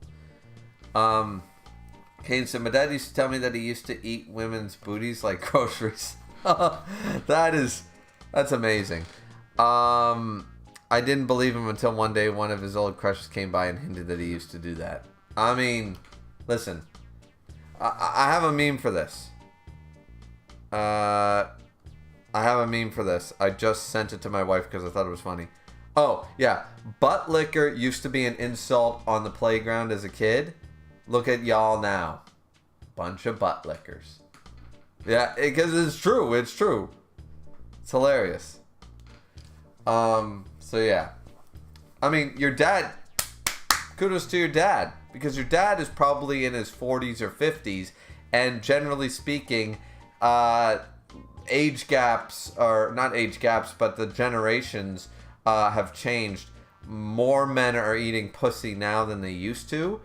Kane said, my dad used to tell me that he used to eat women's booties like groceries. That's amazing. I didn't believe him until one day one of his old crushes came by and hinted that he used to do that. I mean, listen. I have a meme for this. I have a meme for this. I just sent it to my wife because I thought it was funny. Oh, yeah. Butt liquor used to be an insult on the playground as a kid. Look at y'all now. Bunch of butt lickers. Yeah, because it's true. It's true. It's hilarious. So yeah. I mean, your dad... Kudos to your dad. Because your dad is probably in his 40s or 50s. And generally speaking... age gaps, or not age gaps, but the generations have changed. More men are eating pussy now than they used to.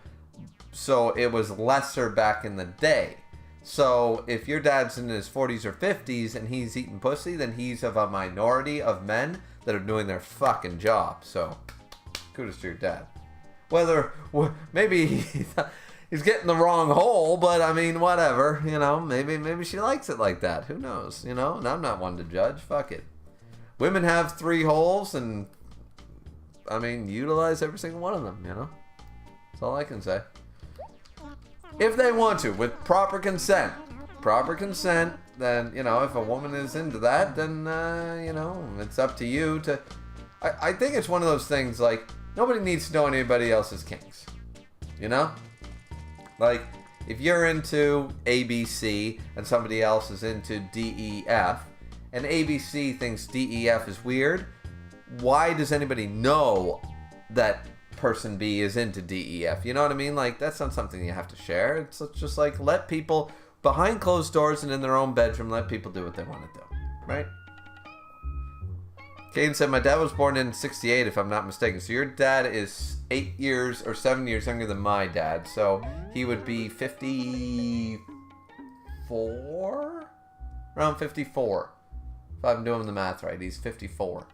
So it was lesser back in the day. So if your dad's in his 40s or 50s and he's eating pussy, then he's of a minority of men that are doing their fucking job. So kudos to your dad. Whether, maybe he's getting the wrong hole, but I mean, whatever, you know, maybe she likes it like that. Who knows, you know, and I'm not one to judge. Fuck it. Women have 3 holes, and I mean, utilize every single one of them, you know. That's all I can say. If they want to, with proper consent. Proper consent, then, you know, if a woman is into that, then, you know, it's up to you to... I think it's one of those things, like, nobody needs to know anybody else's kinks. You know? Like, if you're into ABC and somebody else is into DEF, and ABC thinks DEF is weird, why does anybody know that person B is into DEF? You know what I mean? Like, that's not something you have to share. It's just like, let people, behind closed doors and in their own bedroom, let people do what they want to do. Right? Caden said, my dad was born in 68, if I'm not mistaken. So your dad is 8 years or 7 years younger than my dad. So he would be 54? Around 54. If I'm doing the math right, he's 54.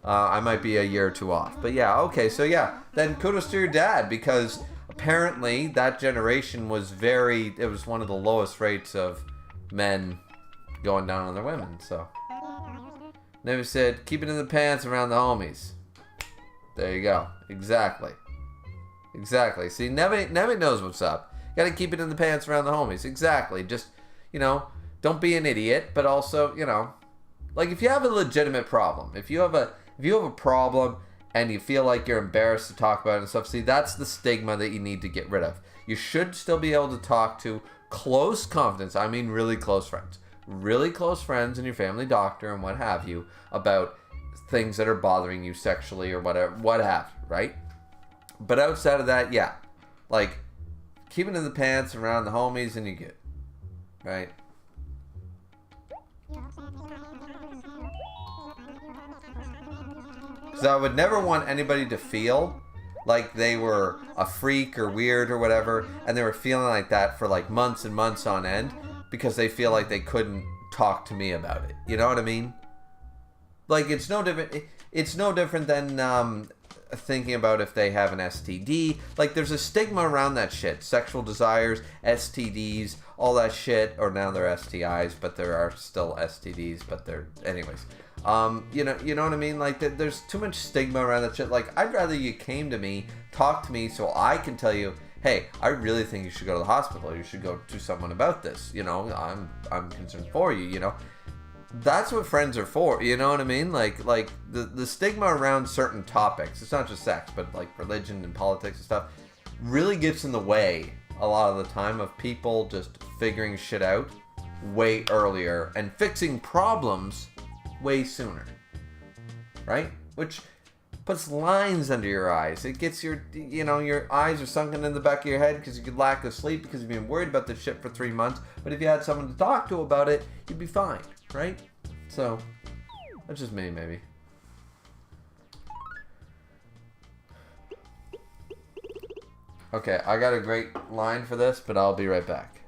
I might be a year or two off. But yeah, okay, so yeah. Then kudos to your dad, because apparently that generation was it was one of the lowest rates of men going down on their women, so... Never said, keep it in the pants around the homies. There you go. Exactly. Exactly. See, Neve knows what's up. Gotta keep it in the pants around the homies. Exactly. Just, you know, don't be an idiot, but also, you know, like if you have a legitimate problem, if you have a problem and you feel like you're embarrassed to talk about it and stuff, see, that's the stigma that you need to get rid of. You should still be able to talk to close confidants, I mean really close friends and your family doctor and what have you about things that are bothering you sexually or whatever, what have you, right? But outside of that, yeah, like keep it in the pants around the homies and you're good, right? Because I would never want anybody to feel like they were a freak or weird or whatever, and they were feeling like that for like months and months on end because they feel like they couldn't talk to me about it. You know what I mean? Like it's no different. It's no different than thinking about if they have an STD. Like there's a stigma around that shit. Sexual desires, STDs, all that shit. Or now they're STIs, but there are still STDs. But they're anyways. You know what I mean? Like there's too much stigma around that shit. Like I'd rather you came to me, talk to me, so I can tell you, hey, I really think you should go to the hospital. You should go to someone about this. You know, I'm concerned for you. You know. That's what friends are for, you know what I mean? Like the stigma around certain topics, it's not just sex, but like religion and politics and stuff, really gets in the way a lot of the time of people just figuring shit out way earlier and fixing problems way sooner, right? Which puts lines under your eyes. It gets your eyes are sunken in the back of your head because you could lack of sleep because you've been worried about this shit for 3 months. But if you had someone to talk to about it, you'd be fine. Right? So, that's just me, maybe. Okay, I got a great line for this, but I'll be right back.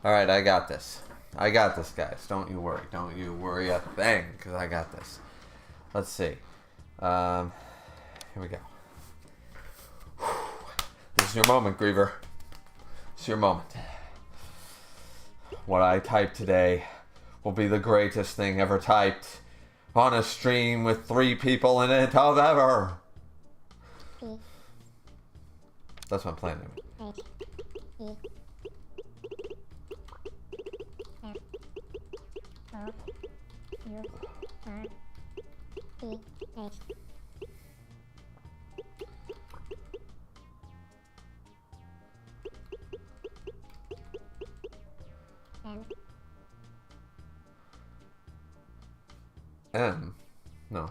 Alright, I got this. I got this, guys. Don't you worry. Don't you worry a thing, because I got this. Let's see. Here we go. This is your moment, Griever. It's your moment. What I typed today will be the greatest thing ever typed on a stream with 3 people in it of ever. That's my plan. M? No.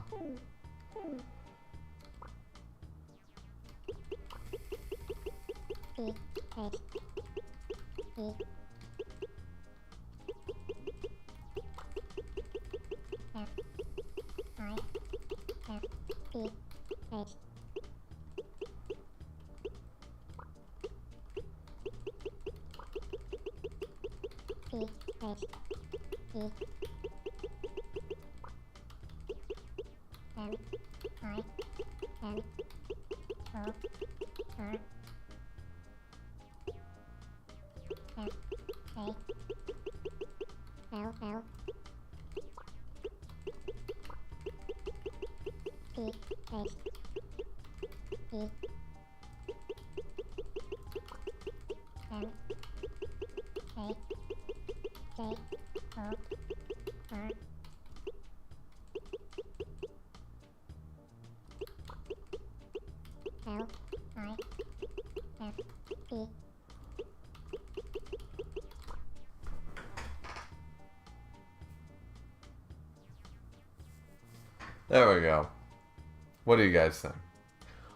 There we go. What do you guys think?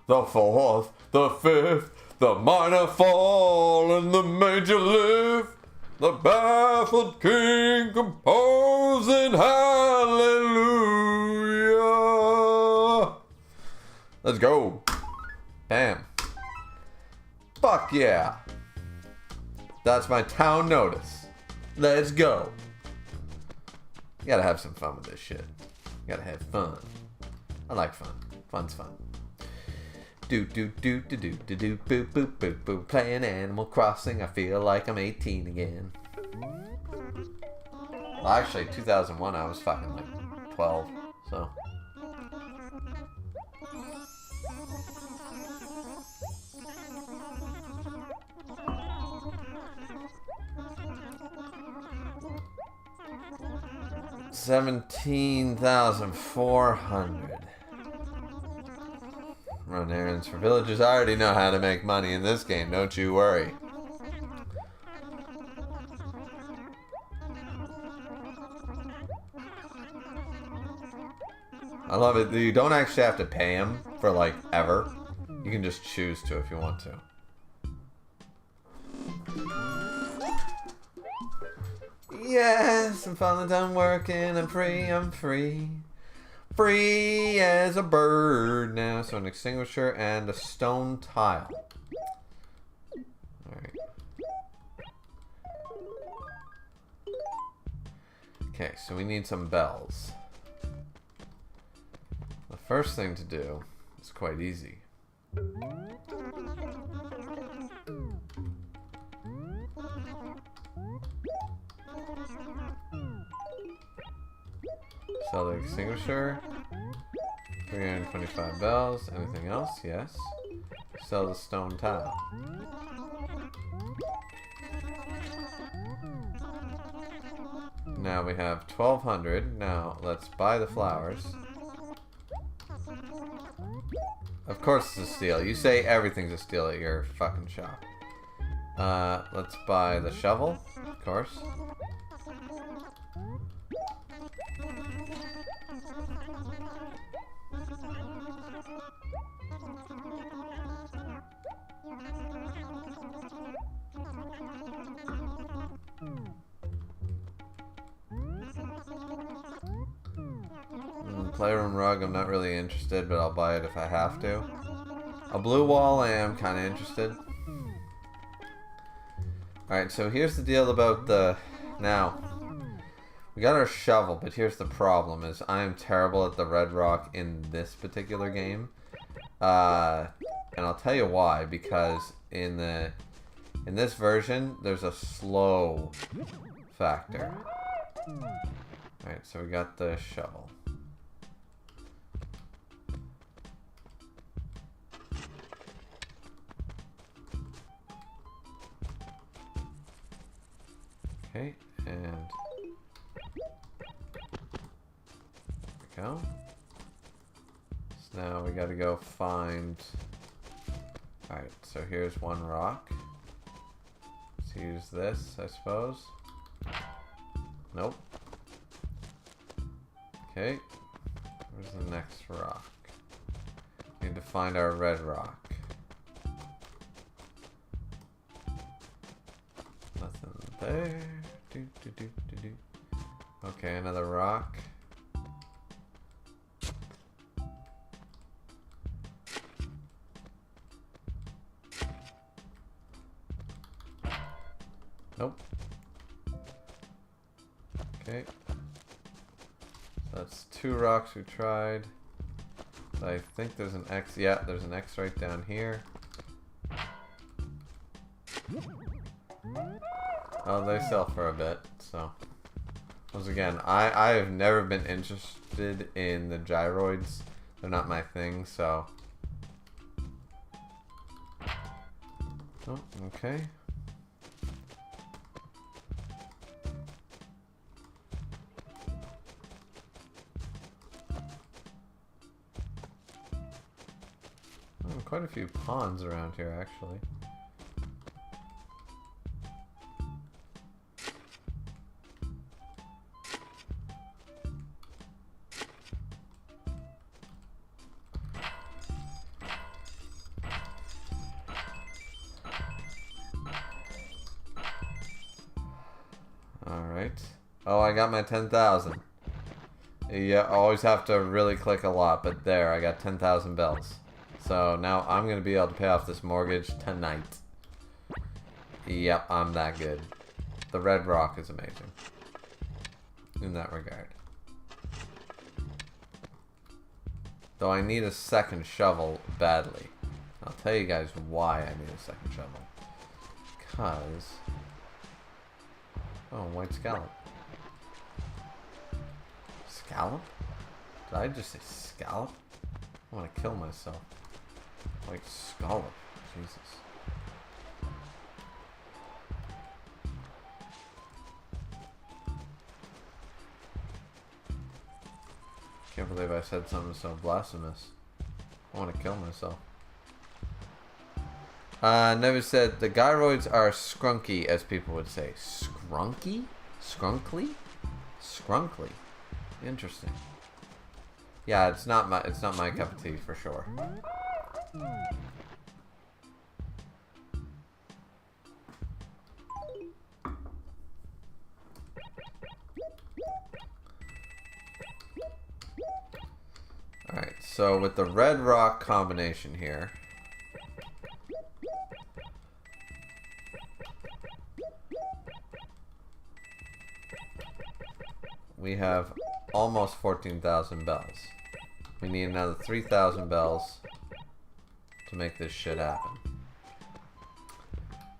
The fourth, the fifth, the minor fall, and the major lift. The baffled king composing hallelujah. Let's go. Bam. Fuck yeah. That's my town notice. Let's go. You gotta have some fun with this shit. You gotta have fun. I like fun. Fun's fun. Do do do do do do do boo boo boo boo. Playing Animal Crossing. I feel like I'm 18 again. Well, actually, 2001 I was fucking like 12. So. $17,400. Run errands for villagers. I already know how to make money in this game, don't you worry. I love it. You don't actually have to pay him for like ever. You can just choose to if you want to. Yes, I'm finally done working. I'm free. I'm free. Free as a bird now. So an extinguisher and a stone tile. Alright. Okay, so we need some bells. The first thing to do is quite easy. Sell the extinguisher. 325 bells. Anything else? Yes. Sell the stone tile. Now we have 1,200. Now let's buy the flowers. Of course it's a steal. You say everything's a steal at your fucking shop. Let's buy the shovel. Of course. Playroom rug, I'm not really interested, but I'll buy it if I have to. A blue wall, I am kind of interested. Alright, so here's the deal about the... Now, we got our shovel, but here's the problem, is I am terrible at the red rock in this particular game. And I'll tell you why, because in this version, there's a slow factor. Alright, so we got the shovel. Okay, and there we go. So now we gotta go find... Alright, so here's one rock. Let's use this, I suppose. Nope. Okay, where's the next rock? Need to find our red rock. Nothing there. Okay, another rock. Nope. Okay. So that's 2 rocks we tried. So I think there's an X. Yeah, there's an X right down here. Oh, they sell for a bit, so. Once again, I have never been interested in the gyroids. They're not my thing, so. Oh, okay. Oh, quite a few ponds around here, actually. Alright. Oh, I got my 10,000. You always have to really click a lot, but there, I got 10,000 bells. So now I'm going to be able to pay off this mortgage tonight. Yep, I'm that good. The red rock is amazing. In that regard. Though I need a second shovel badly. I'll tell you guys why I need a second shovel. Because... Oh, white scallop. Scallop? Did I just say scallop? I want to kill myself. White scallop. Jesus. Can't believe I said something so blasphemous. I want to kill myself. Never said the gyroids are scrunky, as people would say. Scrunky? Scrunkly? Scrunkly. Interesting. Yeah, it's not my cup of tea for sure. Alright, so with the red rock combination here, we have almost 14,000 bells. We need another 3,000 bells to make this shit happen.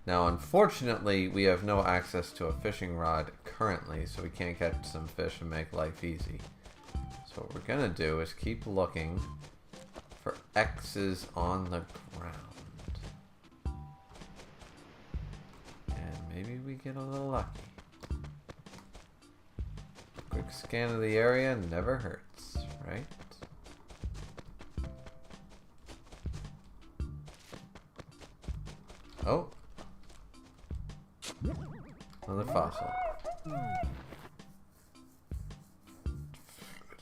Now, unfortunately, we have no access to a fishing rod currently, so we can't catch some fish and make life easy. So what we're gonna do is keep looking for X's on the ground. And maybe we get a little lucky. Quick scan of the area never hurts, right? Oh. Another fossil.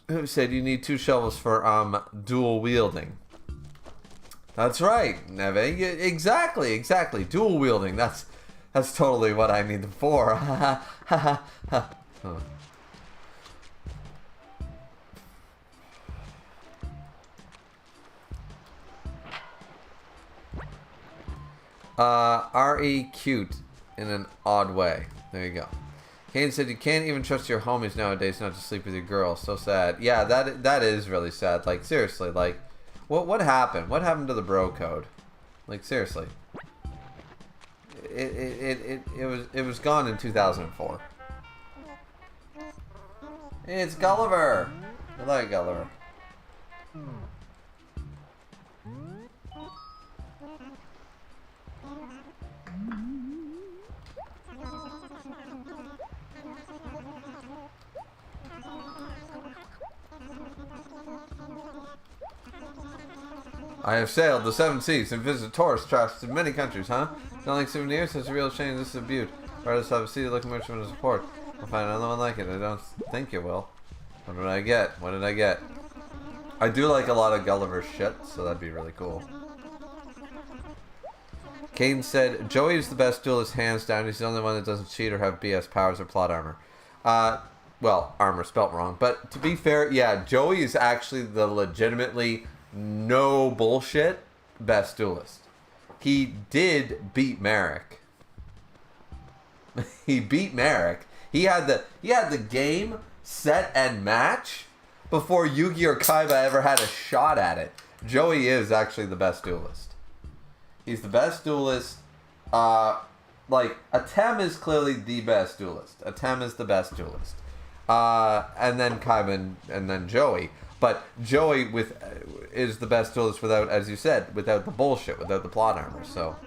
Who said you need 2 shovels for dual wielding? That's right, Neve. Exactly. Dual wielding. That's totally what I need them for. Huh. R.E. cute in an odd way. There you go. Kane said you can't even trust your homies nowadays not to sleep with your girl. So sad. Yeah, that is really sad. Like, seriously, like, what happened? What happened to the bro code? Like, seriously. It was gone in 2004. It's Gulliver! I like Gulliver. I have sailed the 7 seas and visited tourist traps in many countries, huh? Don't like souvenirs? It's a real shame. This is a beaut. Artists have a seat looking much for support. I'll find another one like it. I don't think you will. What did I get? What did I get? I do like a lot of Gulliver shit, so that'd be really cool. Caden said, Joey is the best duelist hands down. He's the only one that doesn't cheat or have BS powers or plot armor. Well, armor spelt wrong. But to be fair, yeah, Joey is actually the legitimately no bullshit best duelist. He did beat Merrick. He beat Merrick. He had the game set and match before Yugi or Kaiba ever had a shot at it. Joey is actually the best duelist. He's the best duelist. Like, Atem is clearly the best duelist. Atem is the best duelist. And then Kaiba and then Joey. But Joey is the best duelist without, as you said, without the bullshit, without the plot armor. So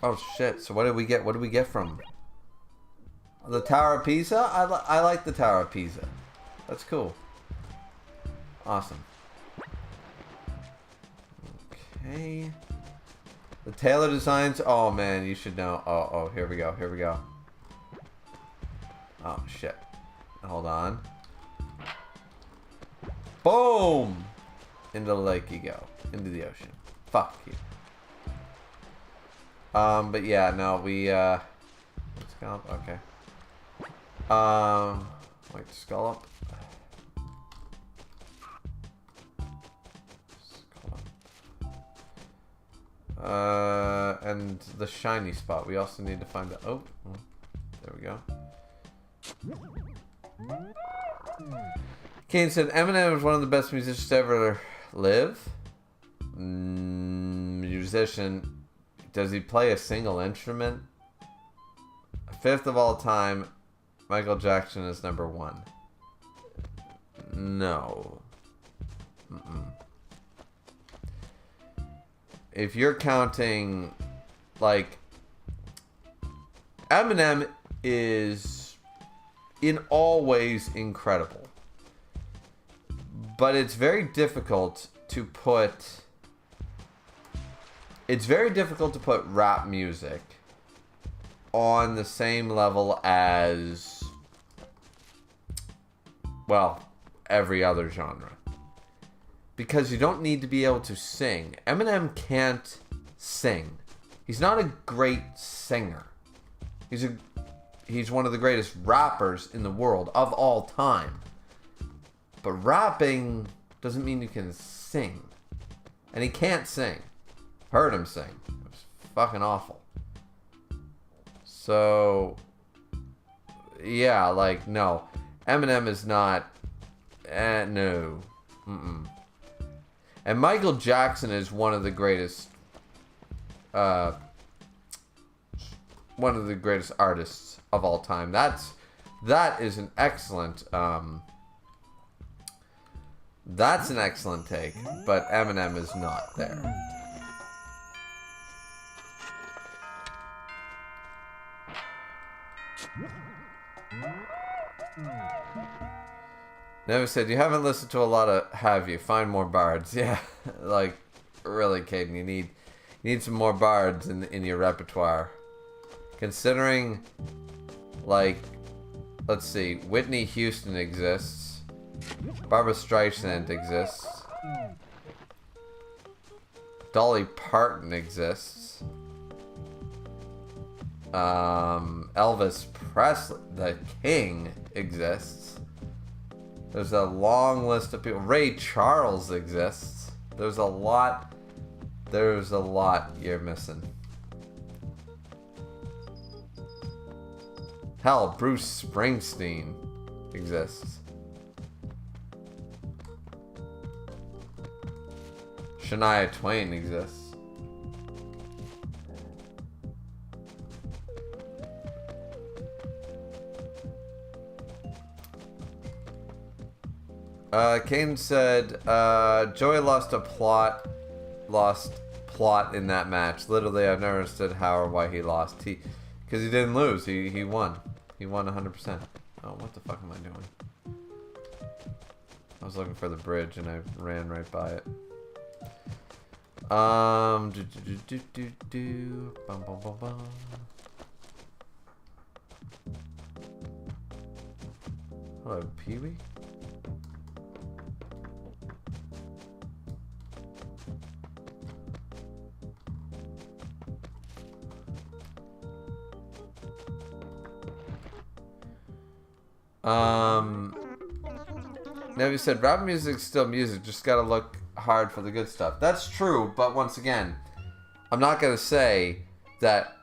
Oh shit! So what did we get? What did we get from the Tower of Pisa? I like the Tower of Pisa. That's cool. Awesome. Okay. The Taylor designs. Oh man, you should know. Oh, here we go. Here we go. Oh shit. Hold on. Boom! Into the lake you go. Into the ocean. Fuck you. But yeah, no, we let's go up. Okay. Wait, skull up. And the shiny spot. We also need to find the... Oh, there we go. Kane said, Eminem is one of the best musicians to ever live. Musician. Does he play a single instrument? Fifth of all time, Michael Jackson is number 1. No. If you're counting, like, Eminem is in all ways incredible, but it's very difficult to put rap music on the same level as, well, every other genre. Because you don't need to be able to sing. Eminem can't sing. He's not a great singer. He's one of the greatest rappers in the world of all time. But rapping doesn't mean you can sing. And he can't sing. Heard him sing. It was fucking awful. So, yeah, like, no. Eminem is not... no. And Michael Jackson is one of the greatest artists of all time. That is an excellent that's an excellent take, but Eminem is not there. Never said, you haven't listened to a lot of, have you? Find more bards. Yeah, like, really, Caden, you need some more bards in your repertoire. Considering, like, let's see, Whitney Houston exists, Barbra Streisand exists, Dolly Parton exists, Elvis Presley, the King, exists. There's a long list of people. Ray Charles exists. There's a lot you're missing. Hell, Bruce Springsteen exists. Shania Twain exists. Kane said, Joey lost plot in that match. Literally, I've never understood how or why he lost. Because he didn't lose. He won. He won 100%. Oh, what the fuck am I doing? I was looking for the bridge and I ran right by it. Bum, bum, bum, bum. Hello, Pee-wee? Nevi said, rap music's still music, just gotta look hard for the good stuff. That's true, but once again, I'm not gonna say that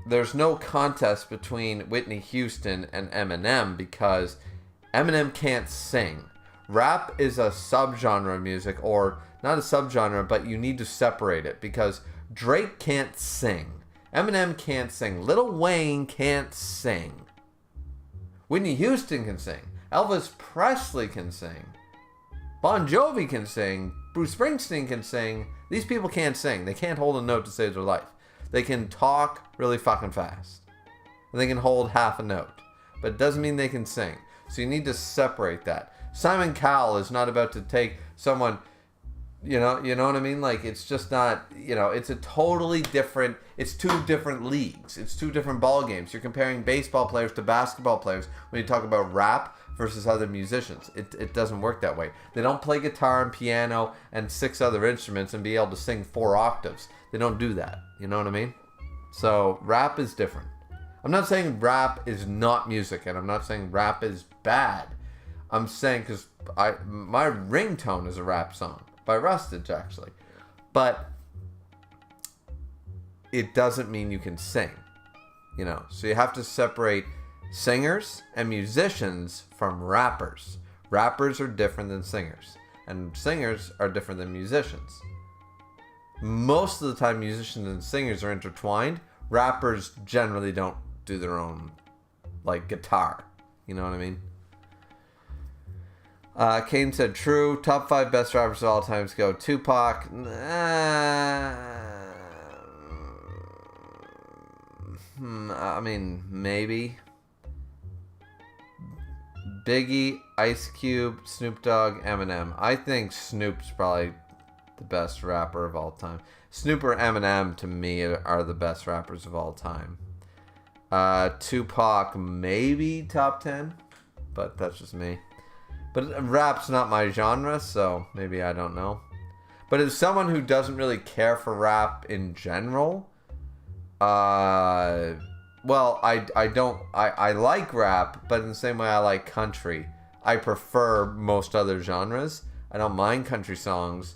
there's no contest between Whitney Houston and Eminem because Eminem can't sing. Rap is a subgenre of music, or not a subgenre, but you need to separate it because Drake can't sing. Eminem can't sing. Lil Wayne can't sing. Whitney Houston can sing. Elvis Presley can sing. Bon Jovi can sing. Bruce Springsteen can sing. These people can't sing. They can't hold a note to save their life. They can talk really fucking fast. And they can hold half a note. But it doesn't mean they can sing. So you need to separate that. Simon Cowell is not about to take someone, you know what I mean? Like, it's just not, it's a totally different, it's two different leagues. It's two different ball games. You're comparing baseball players to basketball players when you talk about rap versus other musicians. It doesn't work that way. They don't play guitar and piano and 6 other instruments and be able to sing 4 octaves. They don't do that. You know what I mean? So rap is different. I'm not saying rap is not music, and I'm not saying rap is bad. I'm saying because my ringtone is a rap song by Rustage, actually. But it doesn't mean you can sing. So you have to separate singers and musicians from rappers. Rappers are different than singers, and singers are different than musicians. Most of the time, musicians and singers are intertwined. Rappers generally don't do their own, guitar. You know what I mean? Kane said, true. Top 5 best rappers of all times go Tupac. I mean, maybe. Biggie, Ice Cube, Snoop Dogg, Eminem. I think Snoop's probably the best rapper of all time. Snoop or Eminem, to me, are the best rappers of all time. Tupac, maybe top 10, but that's just me. But rap's not my genre, so maybe I don't know. But as someone who doesn't really care for rap in general, I like rap, but in the same way I like country. I prefer most other genres. I don't mind country songs,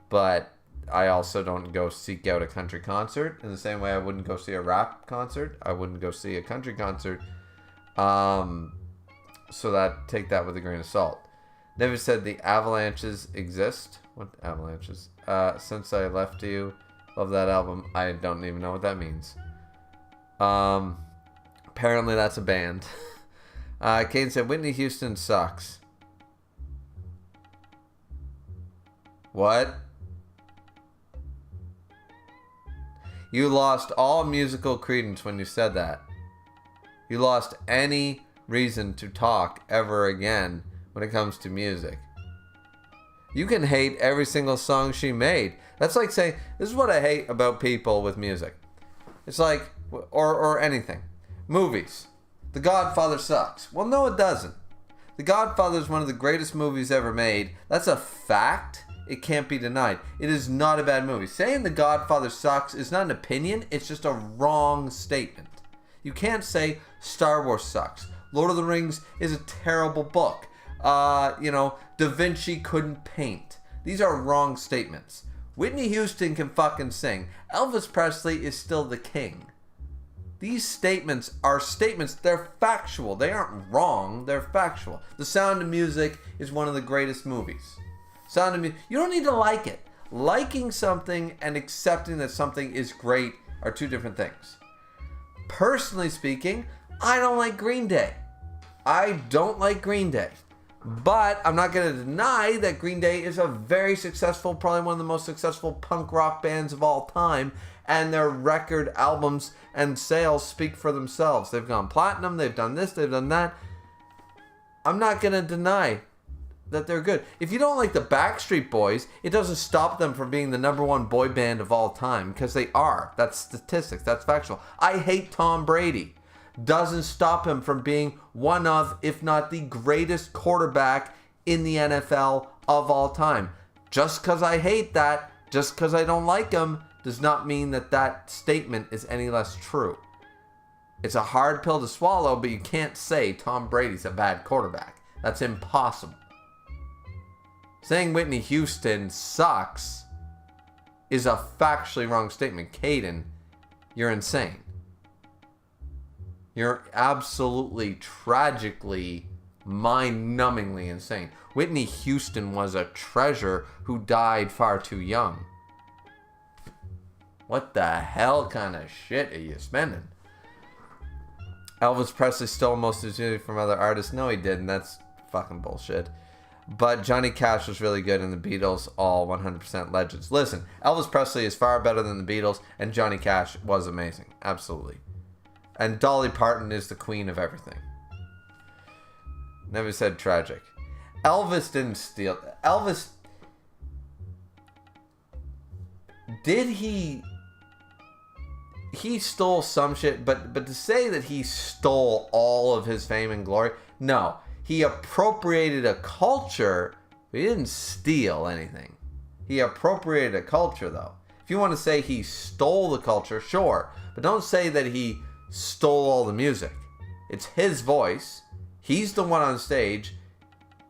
but I also don't go seek out a country concert. In the same way I wouldn't go see a rap concert, I wouldn't go see a country concert. So take that with a grain of salt. Never said the avalanches exist. What avalanches? Since I Left You. Love that album. I don't even know what that means. Apparently that's a band. Kane said Whitney Houston sucks. What? You lost all musical credence when you said that. You lost any reason to talk ever again when it comes to music. You can hate every single song she made. That's like saying, this is what I hate about people with music. It's like, or anything. Movies. The Godfather sucks. Well, no, it doesn't. The Godfather is one of the greatest movies ever made. That's a fact. It can't be denied. It is not a bad movie. Saying The Godfather sucks is not an opinion. It's just a wrong statement. You can't say Star Wars sucks. Lord of the Rings is a terrible book. Da Vinci couldn't paint. These are wrong statements. Whitney Houston can fucking sing. Elvis Presley is still the king. These statements are statements. They're factual. They aren't wrong. They're factual. The Sound of Music is one of the greatest movies. Sound of Music. You don't need to like it. Liking something and accepting that something is great are two different things. Personally speaking, I don't like Green Day. I don't like Green Day. But I'm not going to deny that Green Day is a very successful, probably one of the most successful punk rock bands of all time. And their record albums and sales speak for themselves. They've gone platinum, they've done this, they've done that. I'm not going to deny that they're good. If you don't like the Backstreet Boys, it doesn't stop them from being the #1 boy band of all time, because they are. That's statistics. That's factual. I hate Tom Brady. Doesn't stop him from being one of, if not the greatest quarterback in the NFL of all time. Just because I hate that, just because I don't like him, does not mean that that statement is any less true. It's a hard pill to swallow, but you can't say Tom Brady's a bad quarterback. That's impossible. Saying Whitney Houston sucks is a factually wrong statement. Caden, you're insane. You're absolutely, tragically, mind-numbingly insane. Whitney Houston was a treasure who died far too young. What the hell kind of shit are you spending? Elvis Presley stole most of his music from other artists. No, he didn't. That's fucking bullshit. But Johnny Cash was really good, and the Beatles all 100% legends. Listen, Elvis Presley is far better than the Beatles, and Johnny Cash was amazing. Absolutely. And Dolly Parton is the queen of everything. Never said tragic. Elvis didn't steal. Elvis... Did he... He stole some shit, but to say that he stole all of his fame and glory, no. He appropriated a culture, but he didn't steal anything. He appropriated a culture, though. If you want to say he stole the culture, sure. But don't say that he stole all the music. It's his voice. He's the one on stage,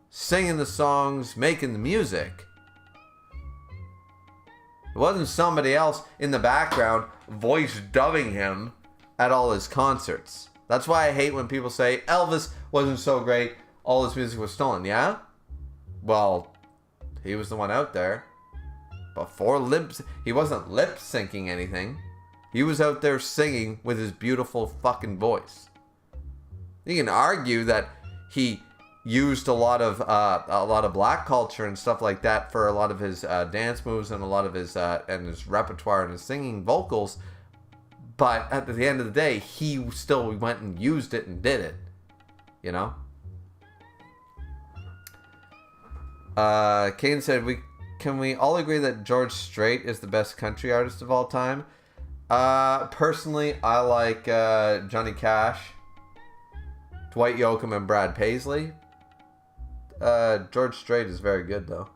singing the songs, making the music. It wasn't somebody else in the background voice dubbing him at all his concerts. That's why I hate when people say Elvis wasn't so great, all his music was stolen. Yeah? Well, he was the one out there. Before he wasn't lip syncing anything. He was out there singing with his beautiful fucking voice. You can argue that he used a lot of black culture and stuff like that for a lot of his dance moves and a lot of his and his repertoire and his singing vocals, but at the end of the day, he still went and used it and did it, you know. Kane said, can we all agree that George Strait is the best country artist of all time? Personally, I like Johnny Cash, Dwight Yoakam, and Brad Paisley. George Strait is very good, though.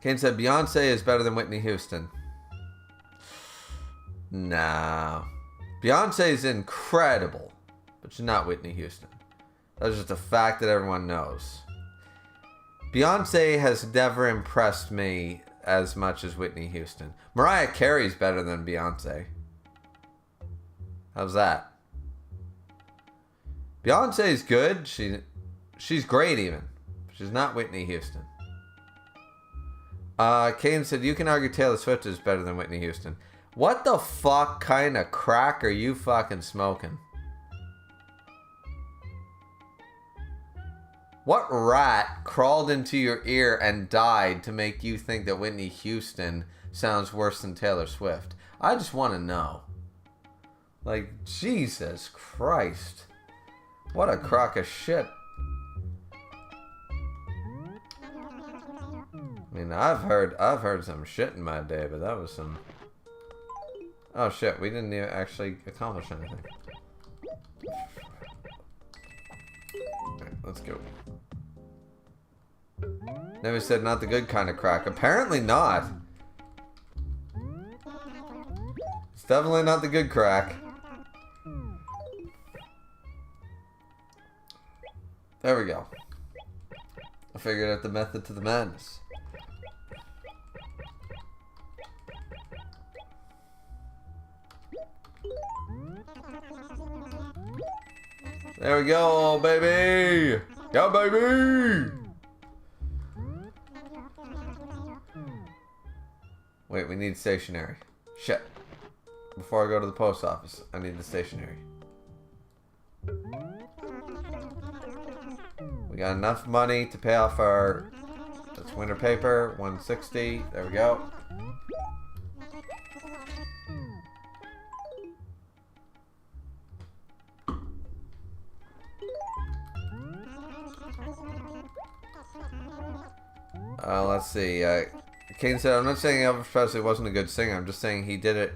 Kane said, Beyonce is better than Whitney Houston. Nah. Beyonce is incredible, but she's not Whitney Houston. That's just a fact that everyone knows. Beyonce has never impressed me as much as Whitney Houston. Mariah Carey's better than Beyonce. How's that? Beyonce's good. She's great even. She's not Whitney Houston. Kane said, you can argue Taylor Swift is better than Whitney Houston. What the fuck kind of crack are you fucking smoking? What rat crawled into your ear and died to make you think that Whitney Houston sounds worse than Taylor Swift? I just want to know. Like, Jesus Christ. What a crock of shit. I mean, I've heard some shit in my day, but that was some... Oh shit, we didn't even actually accomplish anything. Alright, let's go. Never said not the good kind of crack. Apparently not. It's definitely not the good crack. There we go. I figured out the method to the madness. There we go, baby! Yeah, baby! Wait, we need stationery. Shit. Before I go to the post office, I need the stationery. We got enough money to pay off our... That's winter paper, 160. There we go. Let's see. Kane said, I'm not saying Elvis Presley wasn't a good singer. I'm just saying he did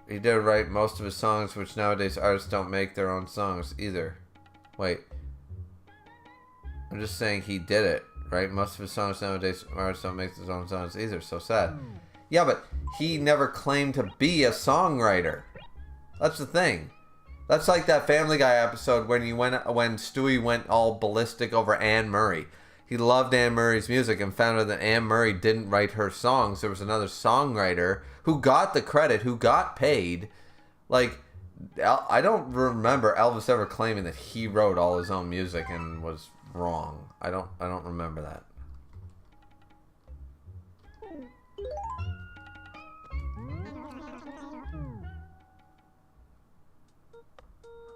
write most of his songs, which nowadays artists don't make their own songs either. Wait. I'm just saying he did it, right? Most of his songs nowadays artists don't make their own songs either. So sad. Yeah, but he never claimed to be a songwriter. That's the thing. That's like that Family Guy episode when Stewie went all ballistic over Anne Murray. He loved Anne Murray's music and found out that Anne Murray didn't write her songs. There was another songwriter who got the credit, who got paid. Like, I don't remember Elvis ever claiming that he wrote all his own music and was wrong. I don't remember that.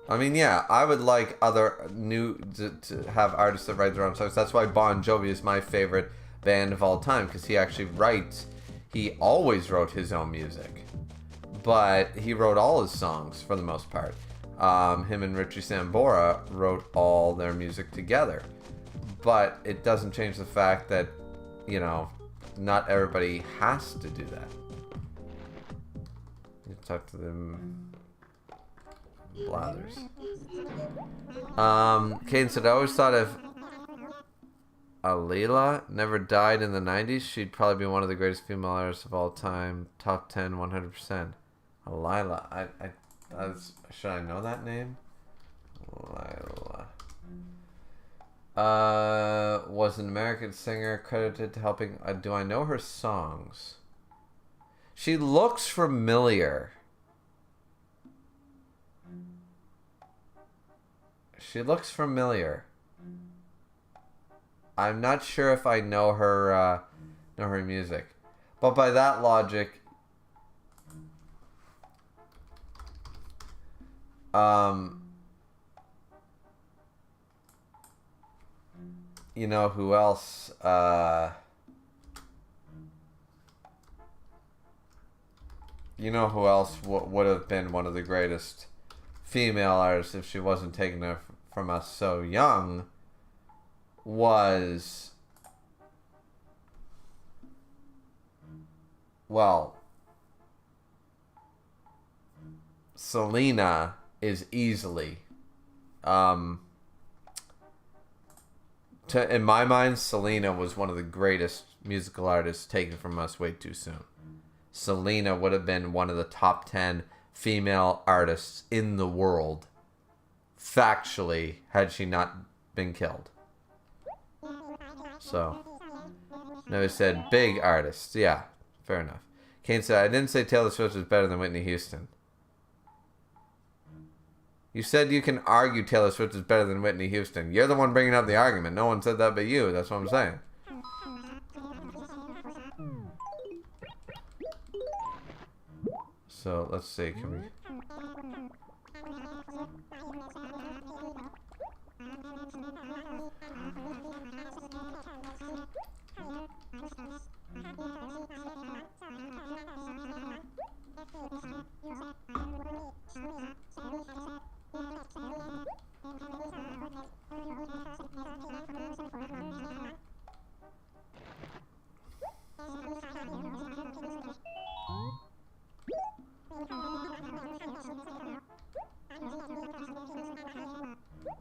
I mean, yeah, I would like other to have artists that write their own songs. That's why Bon Jovi is my favorite band of all time, because he actually writes. He always wrote his own music, but he wrote all his songs for the most part. Him and Richie Sambora wrote all their music together, but it doesn't change the fact that, you know, not everybody has to do that. You talk to them. Blathers. Caden said, I always thought if Alila never died in the 90s, she'd probably be one of the greatest female artists of all time. Top 10, 100%. Alila. Should I know that name? Lila. Was an American singer credited to helping. Do I know her songs? She looks familiar. She looks familiar. I'm not sure if I know her music, but by that logic, you know who else? You know who else would have been one of the greatest female artists if she wasn't taken from us so young? Was, well, Selena is easily, in my mind, Selena was one of the greatest musical artists taken from us way too soon. Selena would have been one of the top 10 female artists in the world, factually, had she not been killed. So, no, he said big artists. Yeah, fair enough. Kane said, I didn't say Taylor Swift was better than Whitney Houston. You said you can argue Taylor Swift is better than Whitney Houston. You're the one bringing up the argument. No one said that but you. That's what I'm saying. So, let's see. Can we...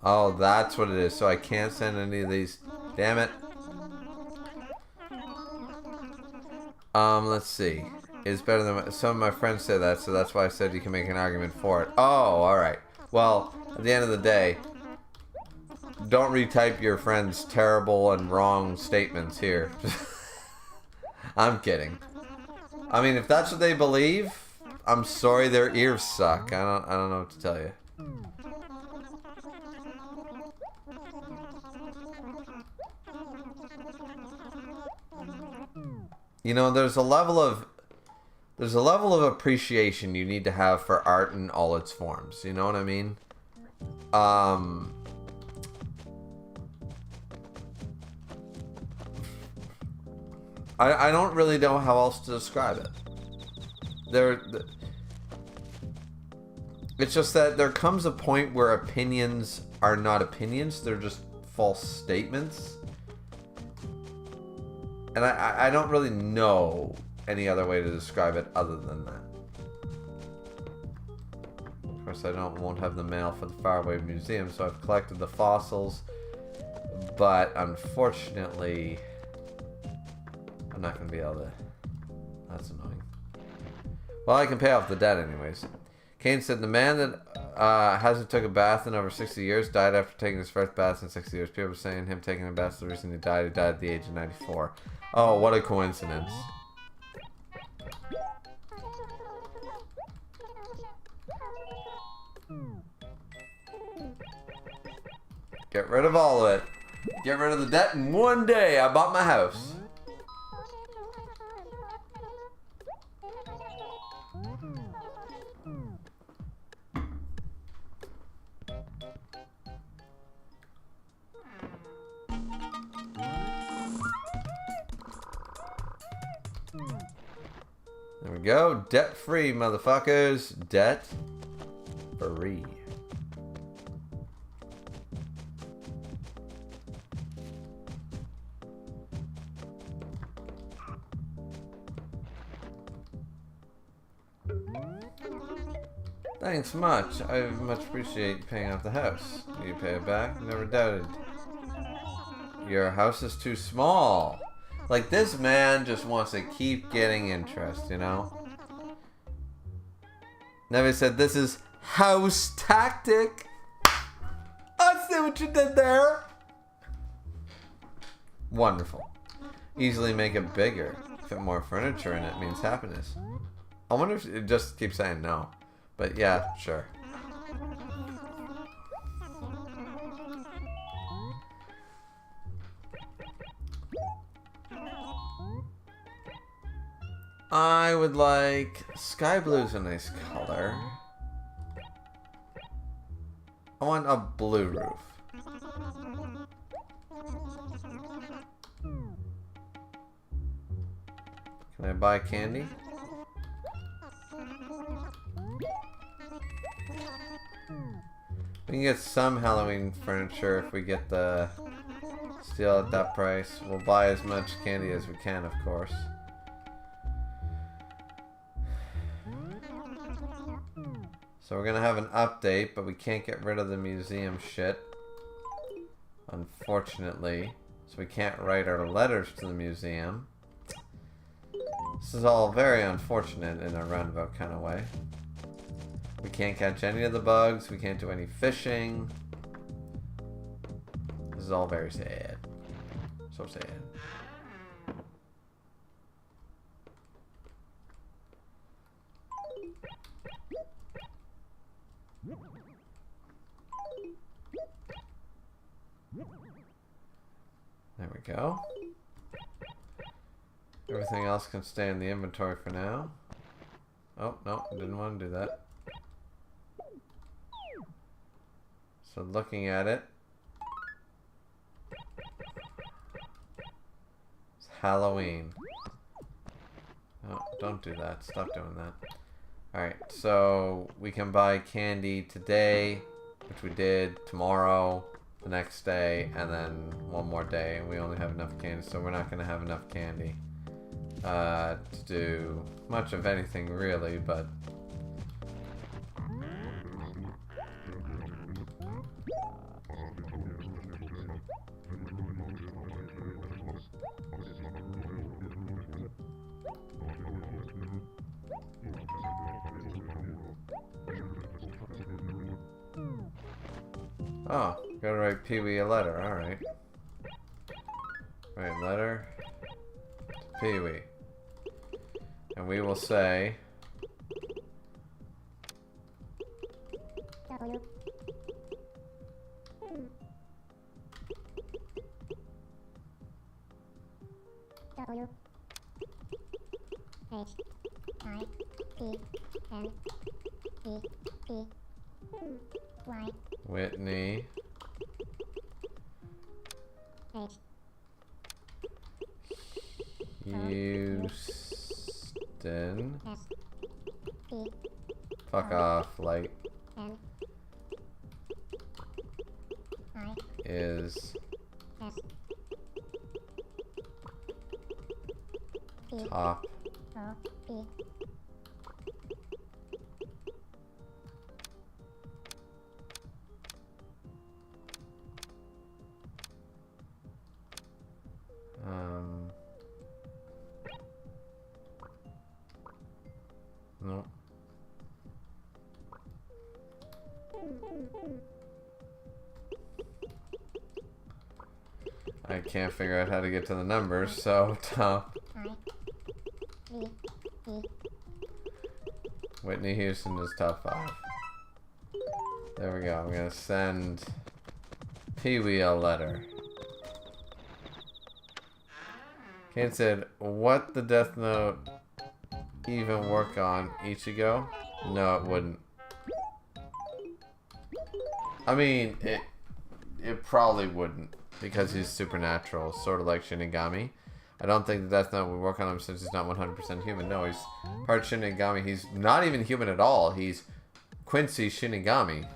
Oh, that's what it is. So I can't send any of these. Damn it. Let's see. It's better than... Some of my friends said that, so that's why I said you can make an argument for it. Oh, alright. Well, at the end of the day, don't retype your friend's terrible and wrong statements here. I'm kidding. I mean, if that's what they believe, I'm sorry their ears suck. I don't know what to tell you. You know, there's a level of appreciation you need to have for art in all its forms. You know what I mean? I don't really know how else to describe it. It's just that there comes a point where opinions are not opinions; they're just false statements. And I don't really know any other way to describe it other than that. Of course, won't have the mail for the Faraway Museum, so I've collected the fossils. But unfortunately, I'm not going to be able to... That's annoying. Well, I can pay off the debt anyways. Kane said, the man that hasn't took a bath in over 60 years died after taking his first bath in 60 years. People were saying him taking a bath is the reason he died. He died at the age of 94. Oh, what a coincidence. Get rid of all of it. Get rid of the debt in one day. I bought my house. go. Debt free, motherfuckers. Debt free. Thanks much. I much appreciate paying off the house. You pay it back? Never doubted. Your house is too small. Like, this man just wants to keep getting interest, you know? Never said this is house tactic. I see what you did there. Wonderful. Easily make it bigger. Fit more furniture in it means happiness. I wonder if it just keeps saying no. But yeah, sure. I would like sky blue's a nice color. I want a blue roof. Can I buy candy? We can get some Halloween furniture if we get the steel at that price. We'll buy as much candy as we can, of course. So we're gonna have an update, but we can't get rid of the museum shit, unfortunately. So we can't write our letters to the museum. This is all very unfortunate in a roundabout kind of way. We can't catch any of the bugs. We can't do any fishing. This is all very sad. So sad. There we go. Everything else can stay in the inventory for now. Oh, no, didn't want to do that. So looking at it, it's Halloween. Oh, don't do that. Stop doing that. Alright, so we can buy candy today, which we did, tomorrow, the next day, and then one more day. We only have enough candy, so we're not going to have enough candy to do much of anything, really, but... Oh, gotta write Pee-wee a letter, alright. Write letter to Pee-wee. And we will say... Whitney Houston. Fuck off, light. Is top no. I can't figure out how to get to the numbers, so top. Whitney Houston is top 5. There we go. I'm gonna send Pee-wee a letter. Kate said, what the Death Note even work on Ichigo? No, it wouldn't. I mean, it probably wouldn't, because he's supernatural, sort of like Shinigami. I don't think the Death Note would work on him since he's not 100% human. No, he's part Shinigami. He's not even human at all. He's Quincy Shinigami.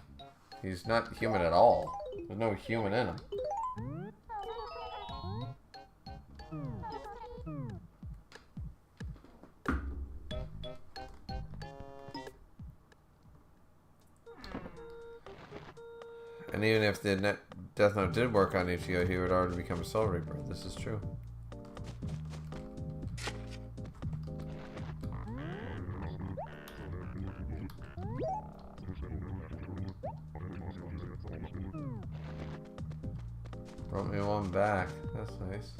He's not human at all. There's no human in him. And even if the Death Note did work on Ichigo, he would already become a Soul Reaper. This is true. Brought me one back. That's nice.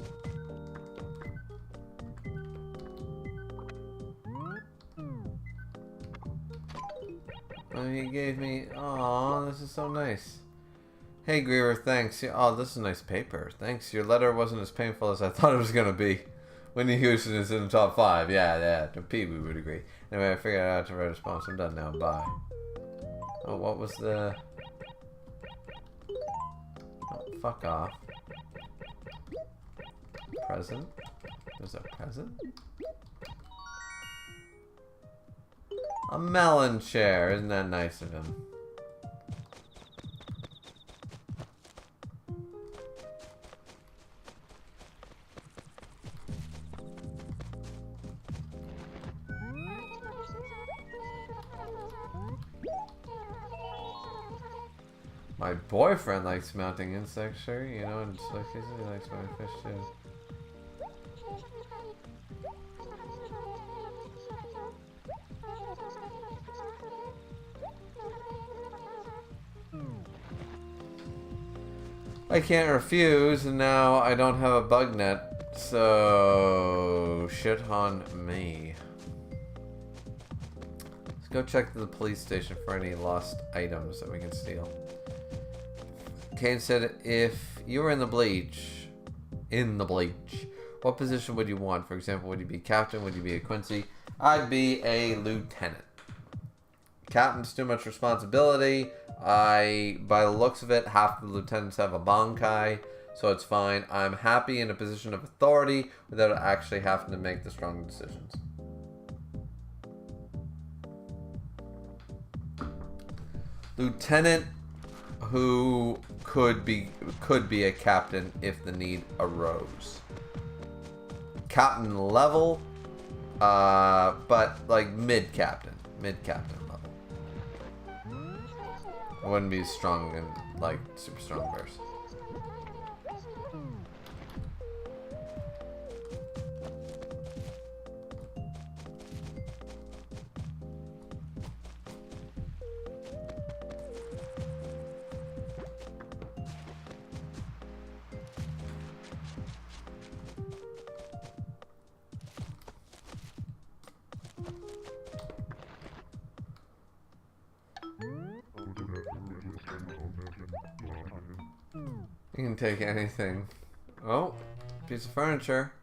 Oh, he gave me... Aw, this is so nice. Hey, Griever, thanks. Oh, this is nice paper. Thanks. Your letter wasn't as painful as I thought it was going to be. Whitney Houston is in the top 5. Yeah. To Pete, we would agree. Anyway, I figured out how to write a response. I'm done now. Bye. Oh, what was the... Oh, fuck off. Present? There's a present? A melon chair. Isn't that nice of him? My boyfriend likes mounting insects, sure, you know, and so he likes my fish too. I can't refuse, and now I don't have a bug net, so shit on me. Let's go check the police station for any lost items that we can steal. Kane said, if you were in the bleach, what position would you want? For example, would you be captain? Would you be a Quincy? I'd be a lieutenant. Captain's too much responsibility. By the looks of it, half the lieutenants have a bankai, so it's fine. I'm happy in a position of authority without actually having to make the strong decisions. Lieutenant who could be a captain if the need arose. Captain level, but like mid-captain level. I wouldn't be strong and like super strong burst. You can take anything. Oh, piece of furniture.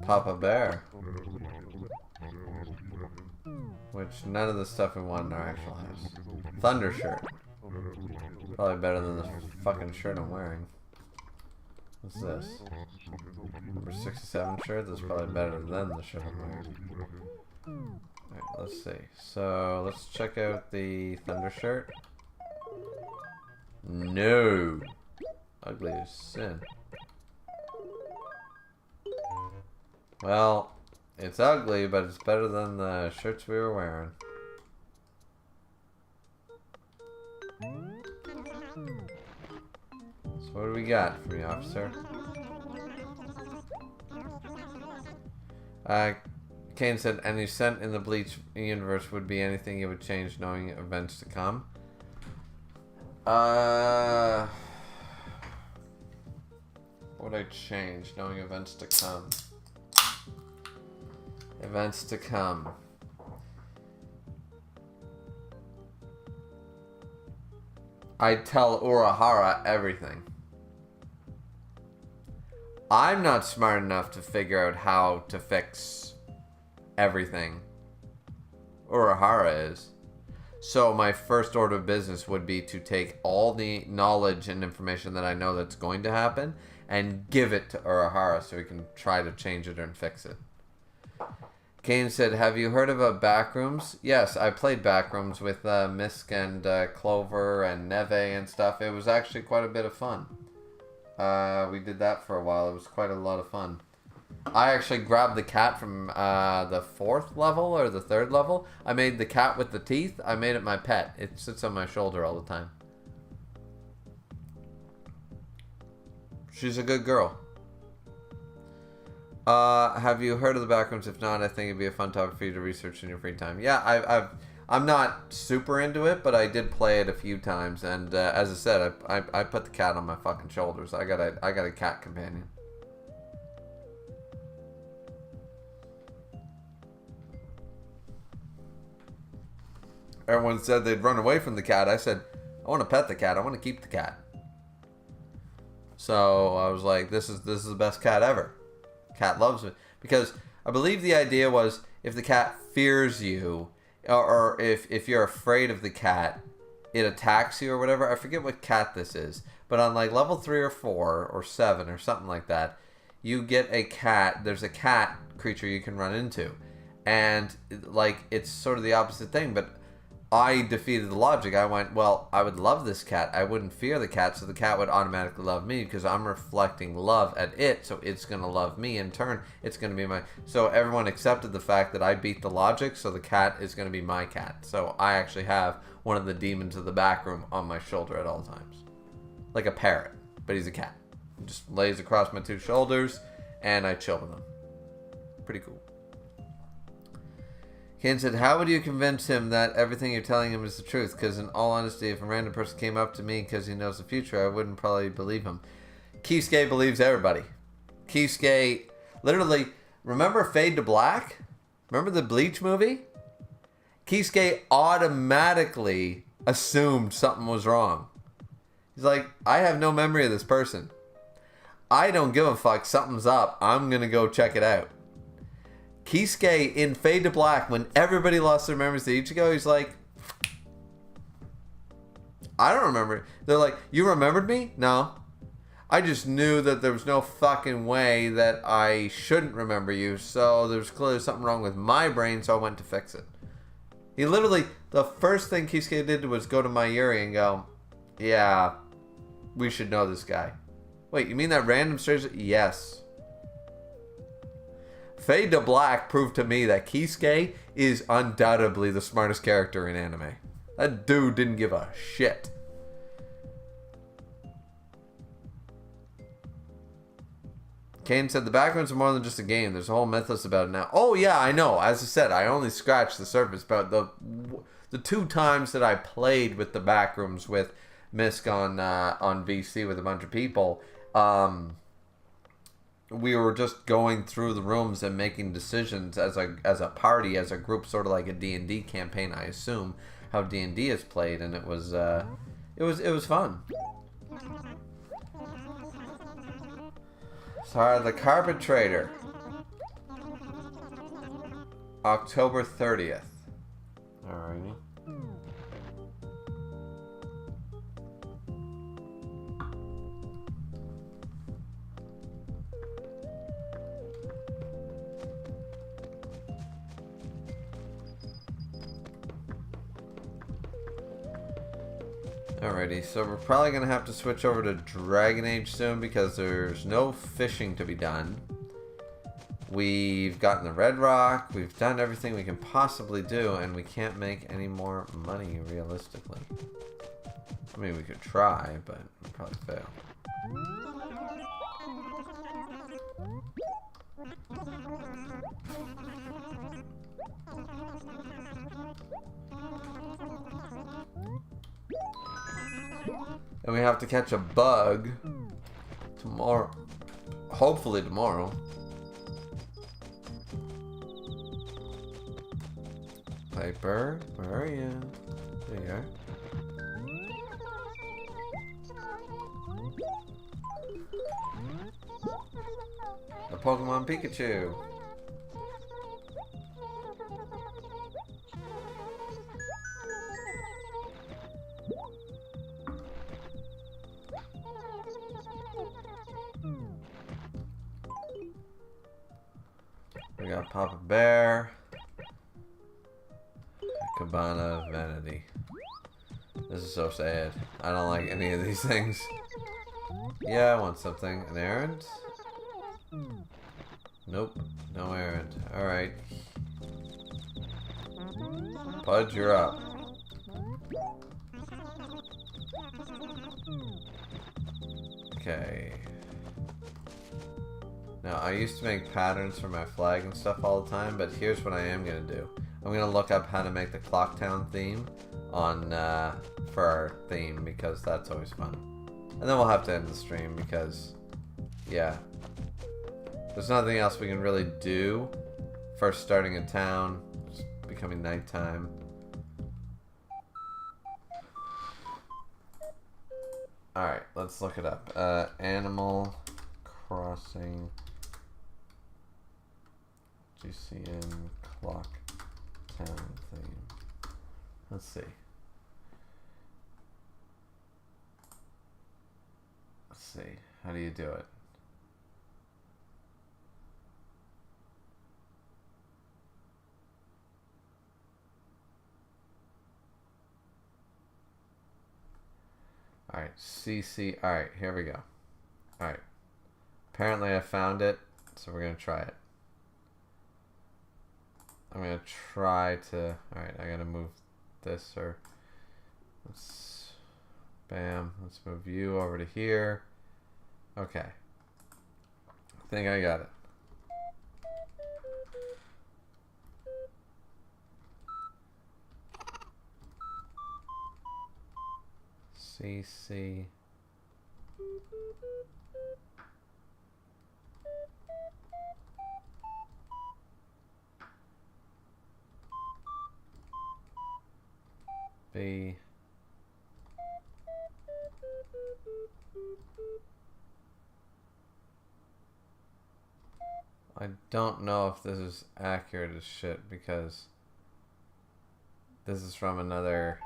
Papa Bear. Which none of the stuff we want in our actual house. Thunder shirt. Probably better than the fucking shirt I'm wearing. What's this? Number 67 shirt? That's probably better than the shirt I'm wearing. Alright, let's see. So, let's check out the Thunder shirt. No! Ugly as sin. Well, it's ugly, but it's better than the shirts we were wearing. So what do we got from you, officer? Kane said, any scent in the Bleach universe would be anything you would change knowing events to come. What would I change knowing events to come? Events to come. I'd tell Urahara everything. I'm not smart enough to figure out how to fix everything. Urahara is. So my first order of business would be to take all the knowledge and information that I know that's going to happen and give it to Urahara so he can try to change it and fix it. Kane said, have you heard of Backrooms? Yes, I played Backrooms with Misk and Clover and Neve and stuff. It was actually quite a bit of fun. We did that for a while. It was quite a lot of fun. I actually grabbed the cat from the 4th level or the 3rd level. I made the cat with the teeth. I made it my pet. It sits on my shoulder all the time. She's a good girl. Have you heard of the Backrooms? If not, I think it'd be a fun topic for you to research in your free time. Yeah, I'm not super into it, but I did play it a few times. And as I said, I put the cat on my fucking shoulders. I got a cat companion. Everyone said they'd run away from the cat. I said, I want to pet the cat. I want to keep the cat. So I was like, this is the best cat ever. Cat loves it. Because I believe the idea was if the cat fears you, or if you're afraid of the cat, it attacks you or whatever. I forget what cat this is. But on like level 3 or 4 or 7 or something like that, you get a cat. There's a cat creature you can run into. And like it's sort of the opposite thing, but I defeated the logic. I went, well, I would love this cat. I wouldn't fear the cat, so the cat would automatically love me because I'm reflecting love at it, so it's going to love me. In turn, it's going to be my... So everyone accepted the fact that I beat the logic, so the cat is going to be my cat. So I actually have one of the demons of the back room on my shoulder at all times. Like a parrot, but he's a cat. He just lays across my 2 shoulders, and I chill with him. Pretty cool. Ken said, how would you convince him that everything you're telling him is the truth? Because in all honesty, if a random person came up to me because he knows the future, I wouldn't probably believe him. Kisuke believes everybody. Kisuke, literally, remember Fade to Black? Remember the Bleach movie? Kisuke automatically assumed something was wrong. He's like, I have no memory of this person. I don't give a fuck. Something's up. I'm going to go check it out. Kisuke in Fade to Black, when everybody lost their memories to Ichigo, he's like, I don't remember. They're like, you remembered me? No. I just knew that there was no fucking way that I shouldn't remember you, so there's clearly something wrong with my brain, so I went to fix it. He literally, the first thing Kisuke did was go to Mayuri and go, yeah, we should know this guy. Wait, you mean that random stranger? Yes. Fade to Black proved to me that Kisuke is undoubtedly the smartest character in anime. That dude didn't give a shit. Kane said the Backrooms are more than just a game. There's a whole mythos about it now. Oh yeah, I know. As I said, I only scratched the surface. But the 2 times that I played with the Backrooms with Misk on VC with a bunch of people, we were just going through the rooms and making decisions as a party, as a group, sort of like a D&D campaign, I assume, how D&D is played, and it was fun. Sorry, the Carpet Trader. October 30th. Alrighty. Alrighty, so we're probably going to have to switch over to Dragon Age soon because there's no fishing to be done. We've gotten the Red Rock, we've done everything we can possibly do, and we can't make any more money realistically. I mean, we could try, but we'll probably fail. And we have to catch a bug tomorrow. Hopefully tomorrow. Piper, where are you? There you are. A Pokemon Pikachu. We got Papa Bear. Cabana Vanity. This is so sad. I don't like any of these things. Yeah, I want something. An errand? Nope. No errand. Alright. Pudge, you're up. Okay. Now, I used to make patterns for my flag and stuff all the time, but here's what I am going to do. I'm going to look up how to make the Clocktown theme on for our theme, because that's always fun. And then we'll have to end the stream because, yeah. There's nothing else we can really do. First starting in town, it's becoming nighttime. Alright, let's look it up. Animal Crossing GCN Clock Town theme. Let's see. Let's see. How do you do it? Alright, CC. Alright, here we go. Alright. Apparently I found it, so we're going to try it. I'm going to try to... Alright, I got to move this, or... Let's... Bam. Let's move you over to here. Okay. I think I got it. CC... B... I don't know if this is accurate as shit, because this is from another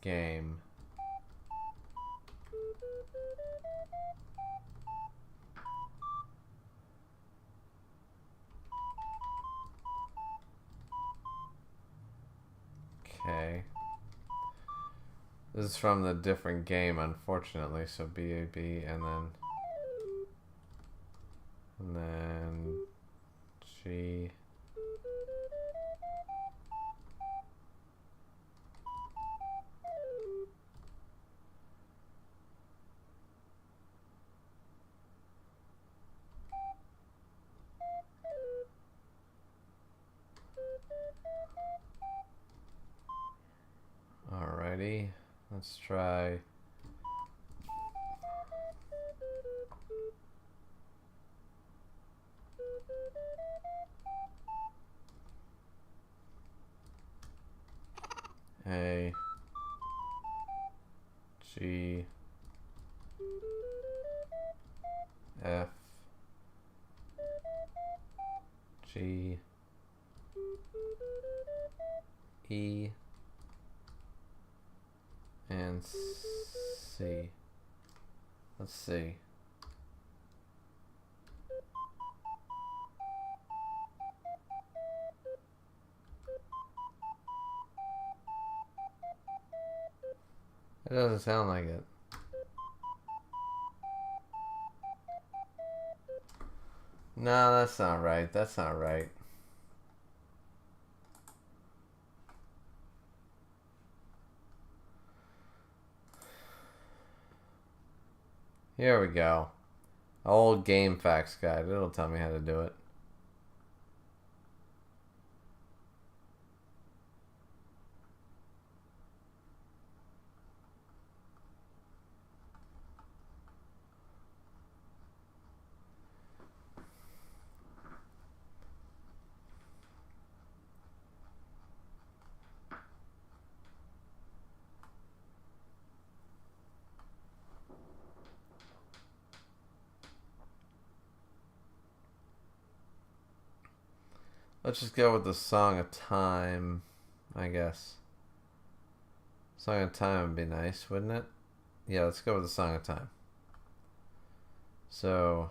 game. Okay. This is from the different game, unfortunately, so BAB and then G. Alrighty, let's try. A G F G E and C. Let's see. It doesn't sound like it. No, that's not right. That's not right. Here we go. Old Game Facts Guide. It'll tell me how to do it. Let's just go with the Song of Time, I guess. Song of Time would be nice, wouldn't it? Yeah, let's go with the Song of Time. So,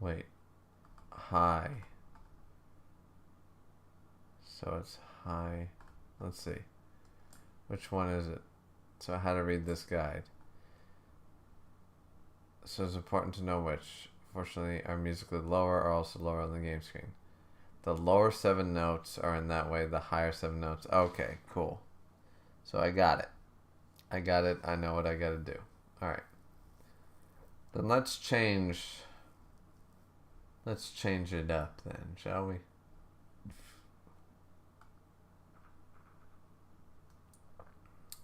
Wait. High. So it's high. Let's see. Which one is it? So how to read this guide. So it's important to know which. Fortunately, are musically lower or also lower on the game screen. The lower 7 notes are in that way. The higher 7 notes. Okay, cool. So I got it. I got it. I know what I got to do. Alright. Then let's change it up then, shall we?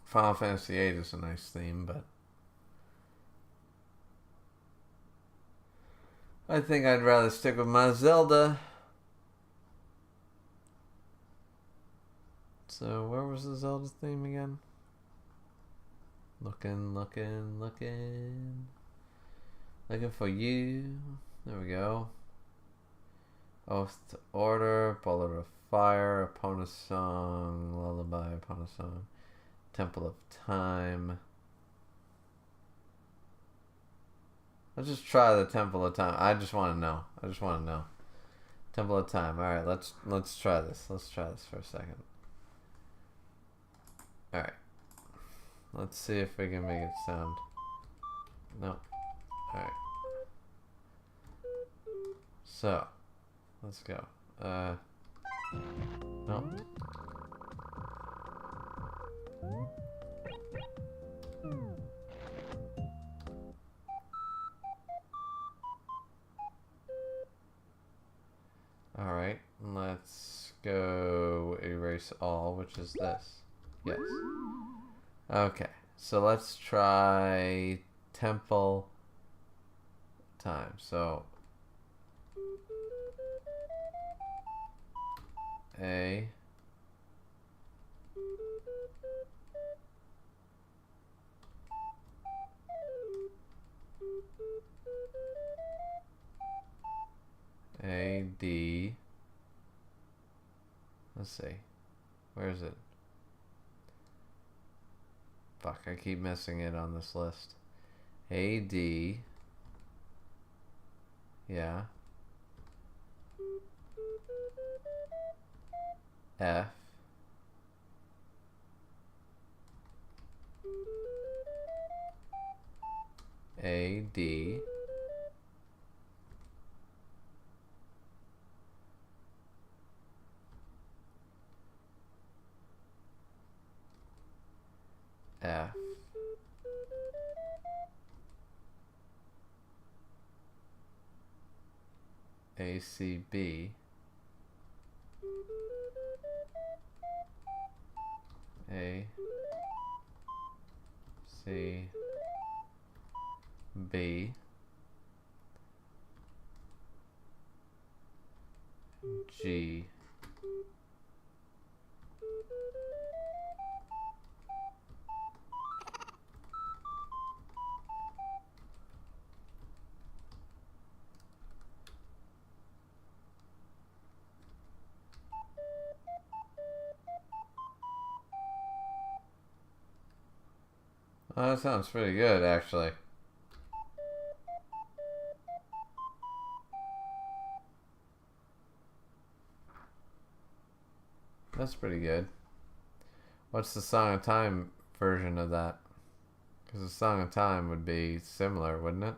Final Fantasy VIII is a nice theme, but I think I'd rather stick with my Zelda. So where was the Zelda theme again? Looking for you. There we go. Oath to Order, Bullet of Fire, Epona Song, Lullaby, Epona Song, Temple of Time. Let's just try the Temple of Time. I just want to know. Temple of Time. All right, let's try this. Let's try this for a second. All right. Let's see if we can make it sound. No. All right. So, let's go. No. Alright, let's go erase all, which is this. Yes. Okay, so let's try Temple Time. So, A. A, D. Let's see. Where is it? Fuck, I keep missing it on this list. A, D. Yeah. F. A, D. F. A, C, B. A, C, B, G, oh, that sounds pretty good, actually. That's pretty good. What's the Song of Time version of that? Because the Song of Time would be similar, wouldn't it?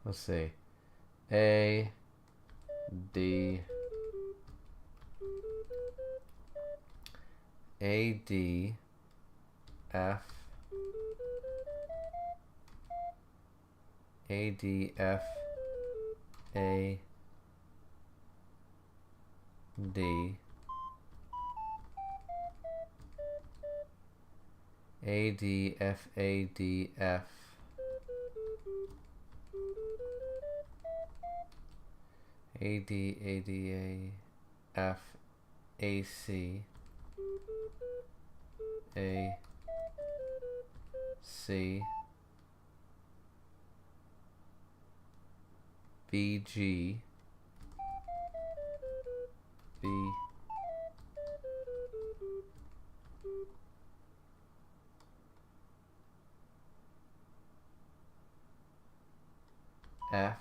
Let's see. A, D, A, D, F, A, D, F, A, D, A, D, F, A, D, F, A, D, A, D, A, F, A, C, A, C, B, G, B, F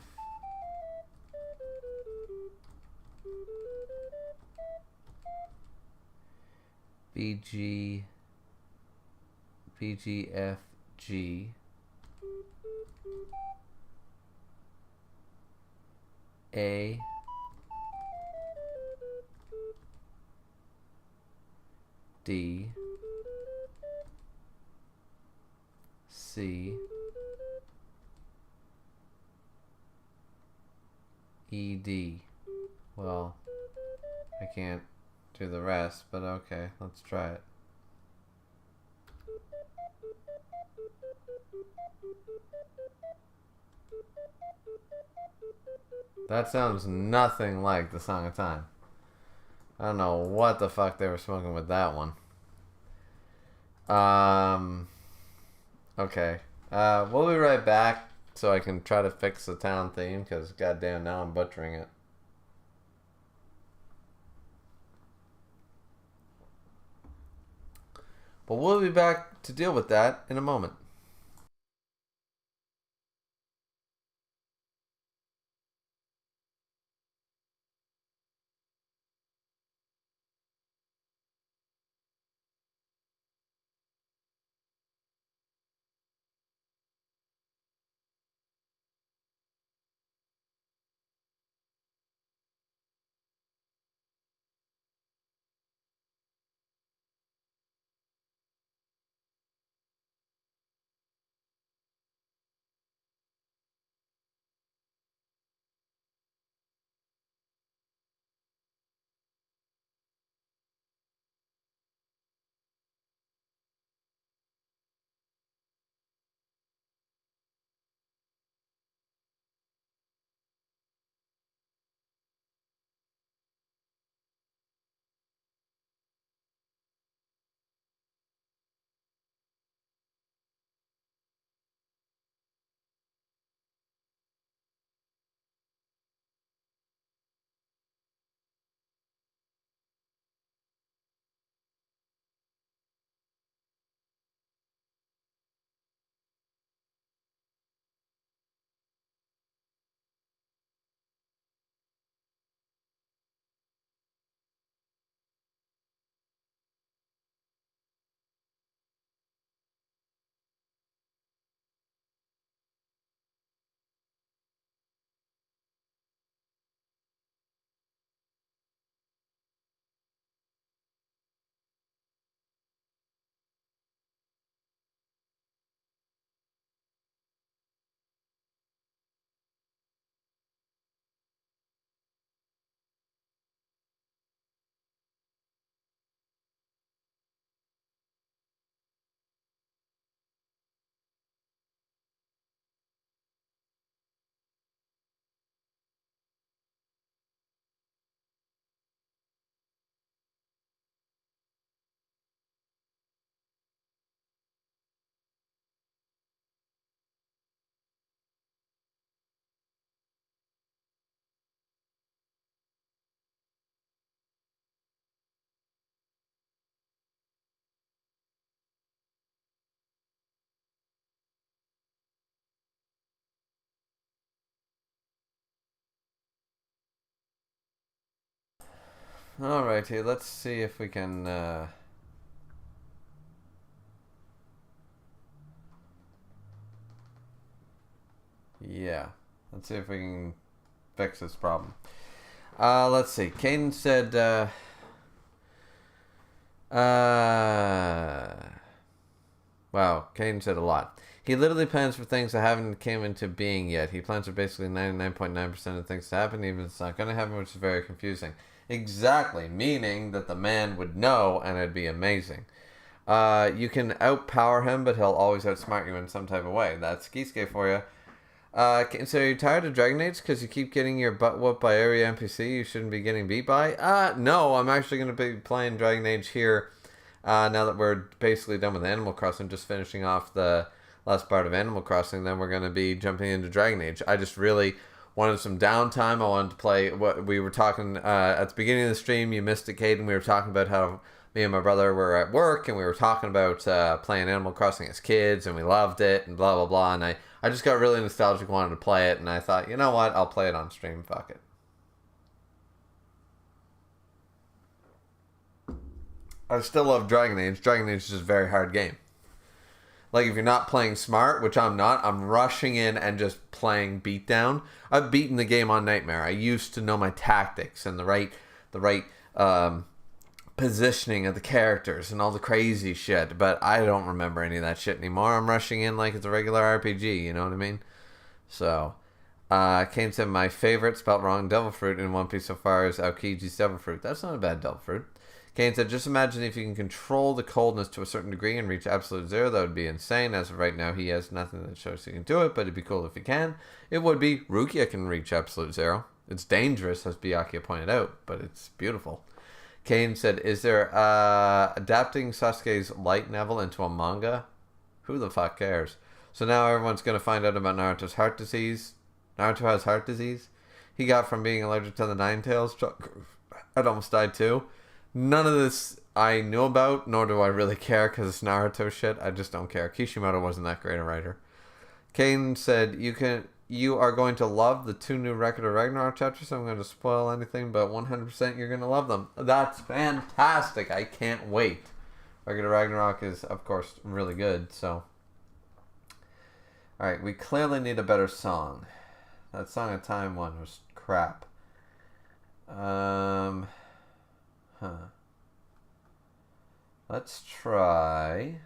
BG BGFG A D C ED. Well, I can't do the rest, but okay, let's try it. That sounds nothing like the Song of Time. I don't know what the fuck they were smoking with that one. Okay. We'll be right back so I can try to fix the town theme, because goddamn now I'm butchering it. But we'll be back to deal with that in a moment. Alrighty, let's see if we can yeah, let's see if we can fix this problem. Let's see. Caden said wow, Caden said a lot. He literally plans for things that haven't came into being yet. He plans for basically 99.9% of things to happen, even if it's not going to happen, which is very confusing. Exactly, meaning that the man would know, and it'd be amazing. You can outpower him, but he'll always outsmart you in some type of way. That's Skiske for you. So you're tired of Dragon Age because you keep getting your butt whooped by every NPC you shouldn't be getting beat by? No, I'm actually going to be playing Dragon Age here now that we're basically done with Animal Crossing, just finishing off the last part of Animal Crossing. Then we're going to be jumping into Dragon Age. I just really wanted some downtime. I wanted to play what we were talking at the beginning of the stream. You missed it, Caden. We were talking about how me and my brother were at work, and we were talking about playing Animal Crossing as kids, and we loved it, and blah, blah, blah. And I just got really nostalgic, wanted to play it, and I thought, you know what, I'll play it on stream, fuck it. I still love Dragon Age. Dragon Age is just a very hard game. Like, if you're not playing smart, which I'm not, I'm rushing in and just playing beatdown. I've beaten the game on Nightmare. I used to know my tactics and the right positioning of the characters and all the crazy shit, but I don't remember any of that shit anymore. I'm rushing in like it's a regular RPG, you know what I mean? So, Kane said, my favorite, spelled wrong, devil fruit in One Piece so far is Aokiji's devil fruit. That's not a bad devil fruit. Kane said, just imagine if you can control the coldness to a certain degree and reach absolute zero. That would be insane. As of right now, he has nothing that shows he can do it, but it'd be cool if he can. It would be. Rukia can reach absolute zero. It's dangerous, as Byakuya pointed out, but it's beautiful. Kane said, is there adapting Sasuke's light novel into a manga? Who the fuck cares? So now everyone's going to find out about Naruto's heart disease. Naruto has heart disease. He got from being allergic to the Nine Tails. I'd almost died too. None of this I knew about, nor do I really care because it's Naruto shit. I just don't care. Kishimoto wasn't that great a writer. Kane said, you are going to love the 2 new Record of Ragnarok chapters. I'm going to spoil anything, but 100% you're going to love them. That's fantastic. I can't wait. Record of Ragnarok is, of course, really good, so. Alright, we clearly need a better song. That Song of Time one was crap. Let's try.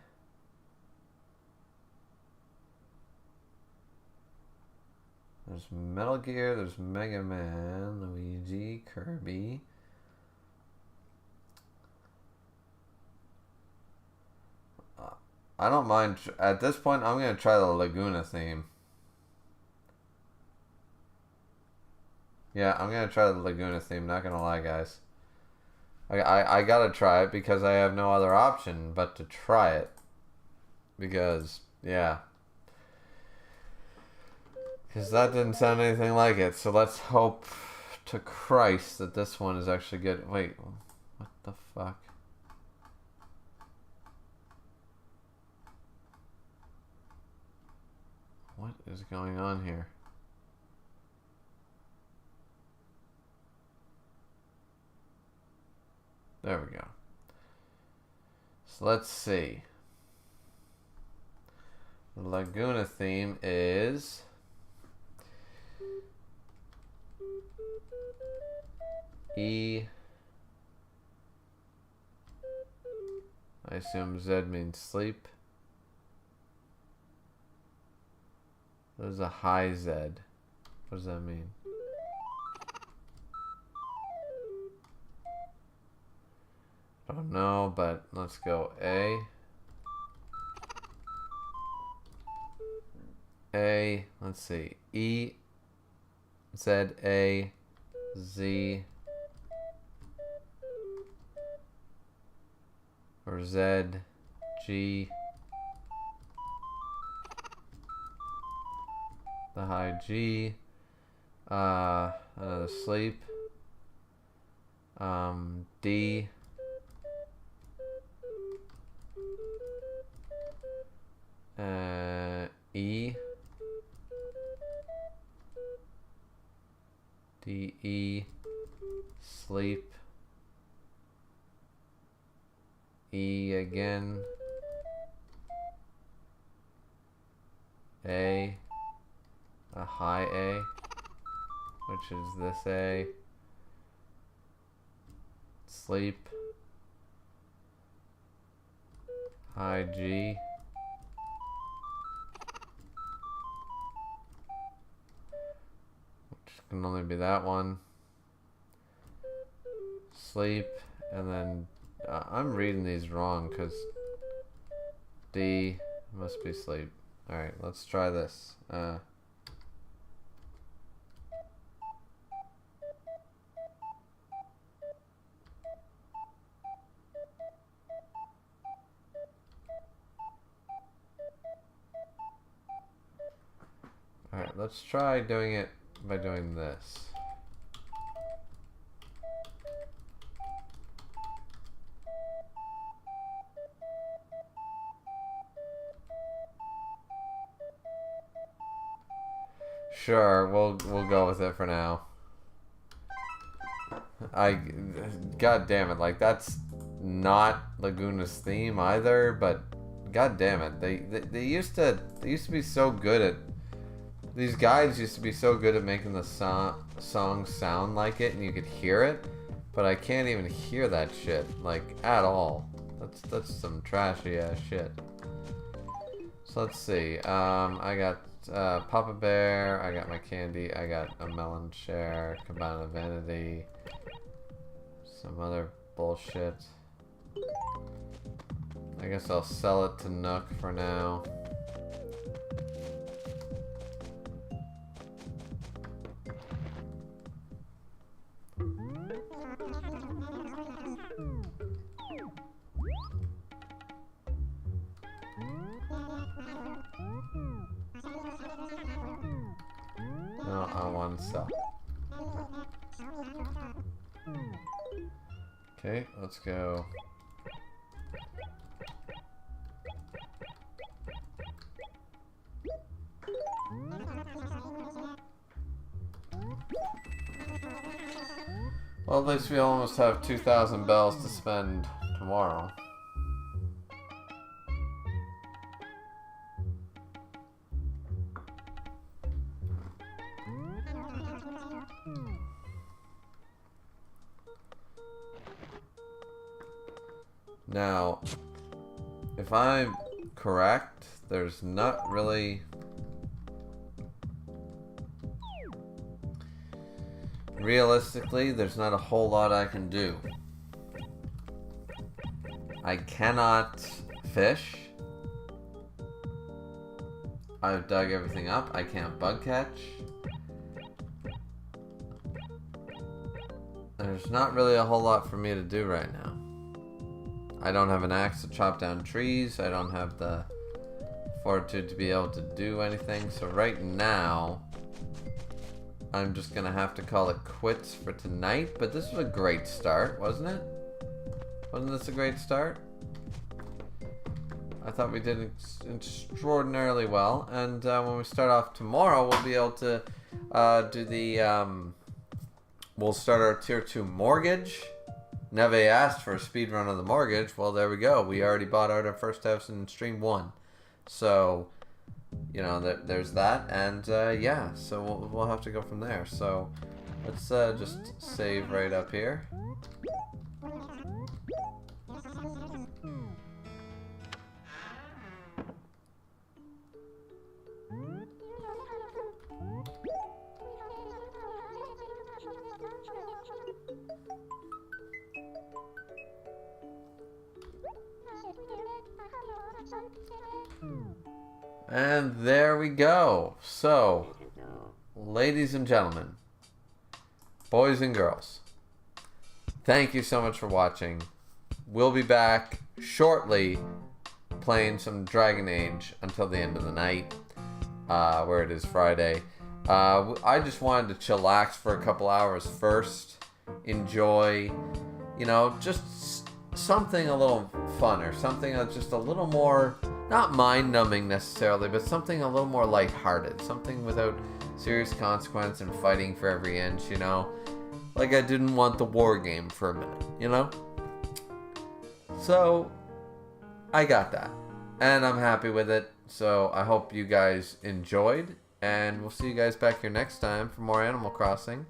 There's Metal Gear, there's Mega Man, Luigi, Kirby. I don't mind. At this point, I'm going to try the Laguna theme. Yeah, I'm going to try the Laguna theme, not going to lie, guys. I gotta try it because I have no other option but to try it. Because, yeah. Because that didn't sound anything like it. So let's hope to Christ that this one is actually good. Wait, what the fuck? What is going on here? There we go. So let's see. The Laguna theme is E. I assume Z means sleep. There's a high Z. What does that mean? I don't know, but let's go A. A, let's see, E, Z, A, Z, or Z, G, the high G, another sleep, D, E, D, E, sleep, E again, A, a high A, which is this A, sleep, high G, which can only be that one, sleep, and then I'm reading these wrong because D must be sleep. Alright, let's try this. Alright, let's try doing it by doing this. Sure, we'll go with it for now. God damn it, like that's not Laguna's theme either, but god damn it, they used to be so good at, these guys used to be so good at making the song sound like it and you could hear it, but I can't even hear that shit, like, at all. That's some trashy ass shit. So let's see, I got Papa Bear, I got my candy, I got a melon share, Cabana Vanity, some other bullshit. I guess I'll sell it to Nook for now. No, I want to sell. Okay, let's go. Well, at least we almost have 2,000 bells to spend tomorrow. Now, if I'm correct, there's not really... Realistically, there's not a whole lot I can do. I cannot fish. I've dug everything up. I can't bug catch. There's not really a whole lot for me to do right now. I don't have an axe to chop down trees. I don't have the fortitude to be able to do anything. So right now, I'm just gonna have to call it quits for tonight. But this was a great start, wasn't it? Wasn't this a great start? I thought we did extraordinarily well. And when we start off tomorrow, we'll be able to do the... we'll start our tier 2 mortgage. Neve asked for a speed run of the mortgage. Well, there we go. We already bought out our first house in stream 1. So, you know, there's that. And, yeah, so we'll have to go from there. So, let's just save right up here. And there we go. So, ladies and gentlemen, boys and girls, thank you so much for watching. We'll be back shortly playing some Dragon Age until the end of the night, where it is Friday. I just wanted to chillax for a couple hours first, enjoy, you know, just something a little funner, something that's just a little more, not mind-numbing necessarily, but something a little more lighthearted, something without serious consequence and fighting for every inch, you know? Like I didn't want the war game for a minute, you know? So, I got that. And I'm happy with it, so I hope you guys enjoyed, and we'll see you guys back here next time for more Animal Crossing.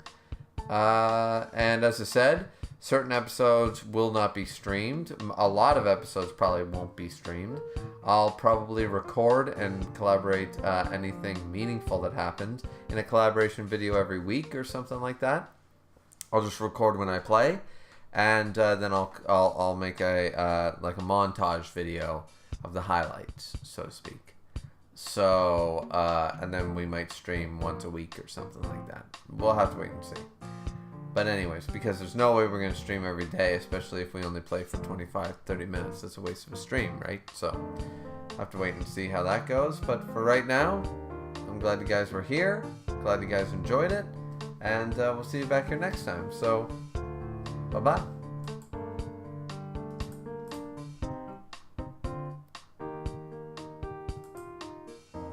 And as I said, certain episodes will not be streamed. A lot of episodes probably won't be streamed. I'll probably record and collaborate anything meaningful that happened in a collaboration video every week or something like that. I'll just record when I play, and then I'll make a like a montage video of the highlights, so to speak. So and then we might stream once a week or something like that. We'll have to wait and see. But anyways, because there's no way we're going to stream every day, especially if we only play for 25-30 minutes. That's a waste of a stream, right? So, I'll have to wait and see how that goes. But for right now, I'm glad you guys were here. Glad you guys enjoyed it. And we'll see you back here next time. So, bye-bye.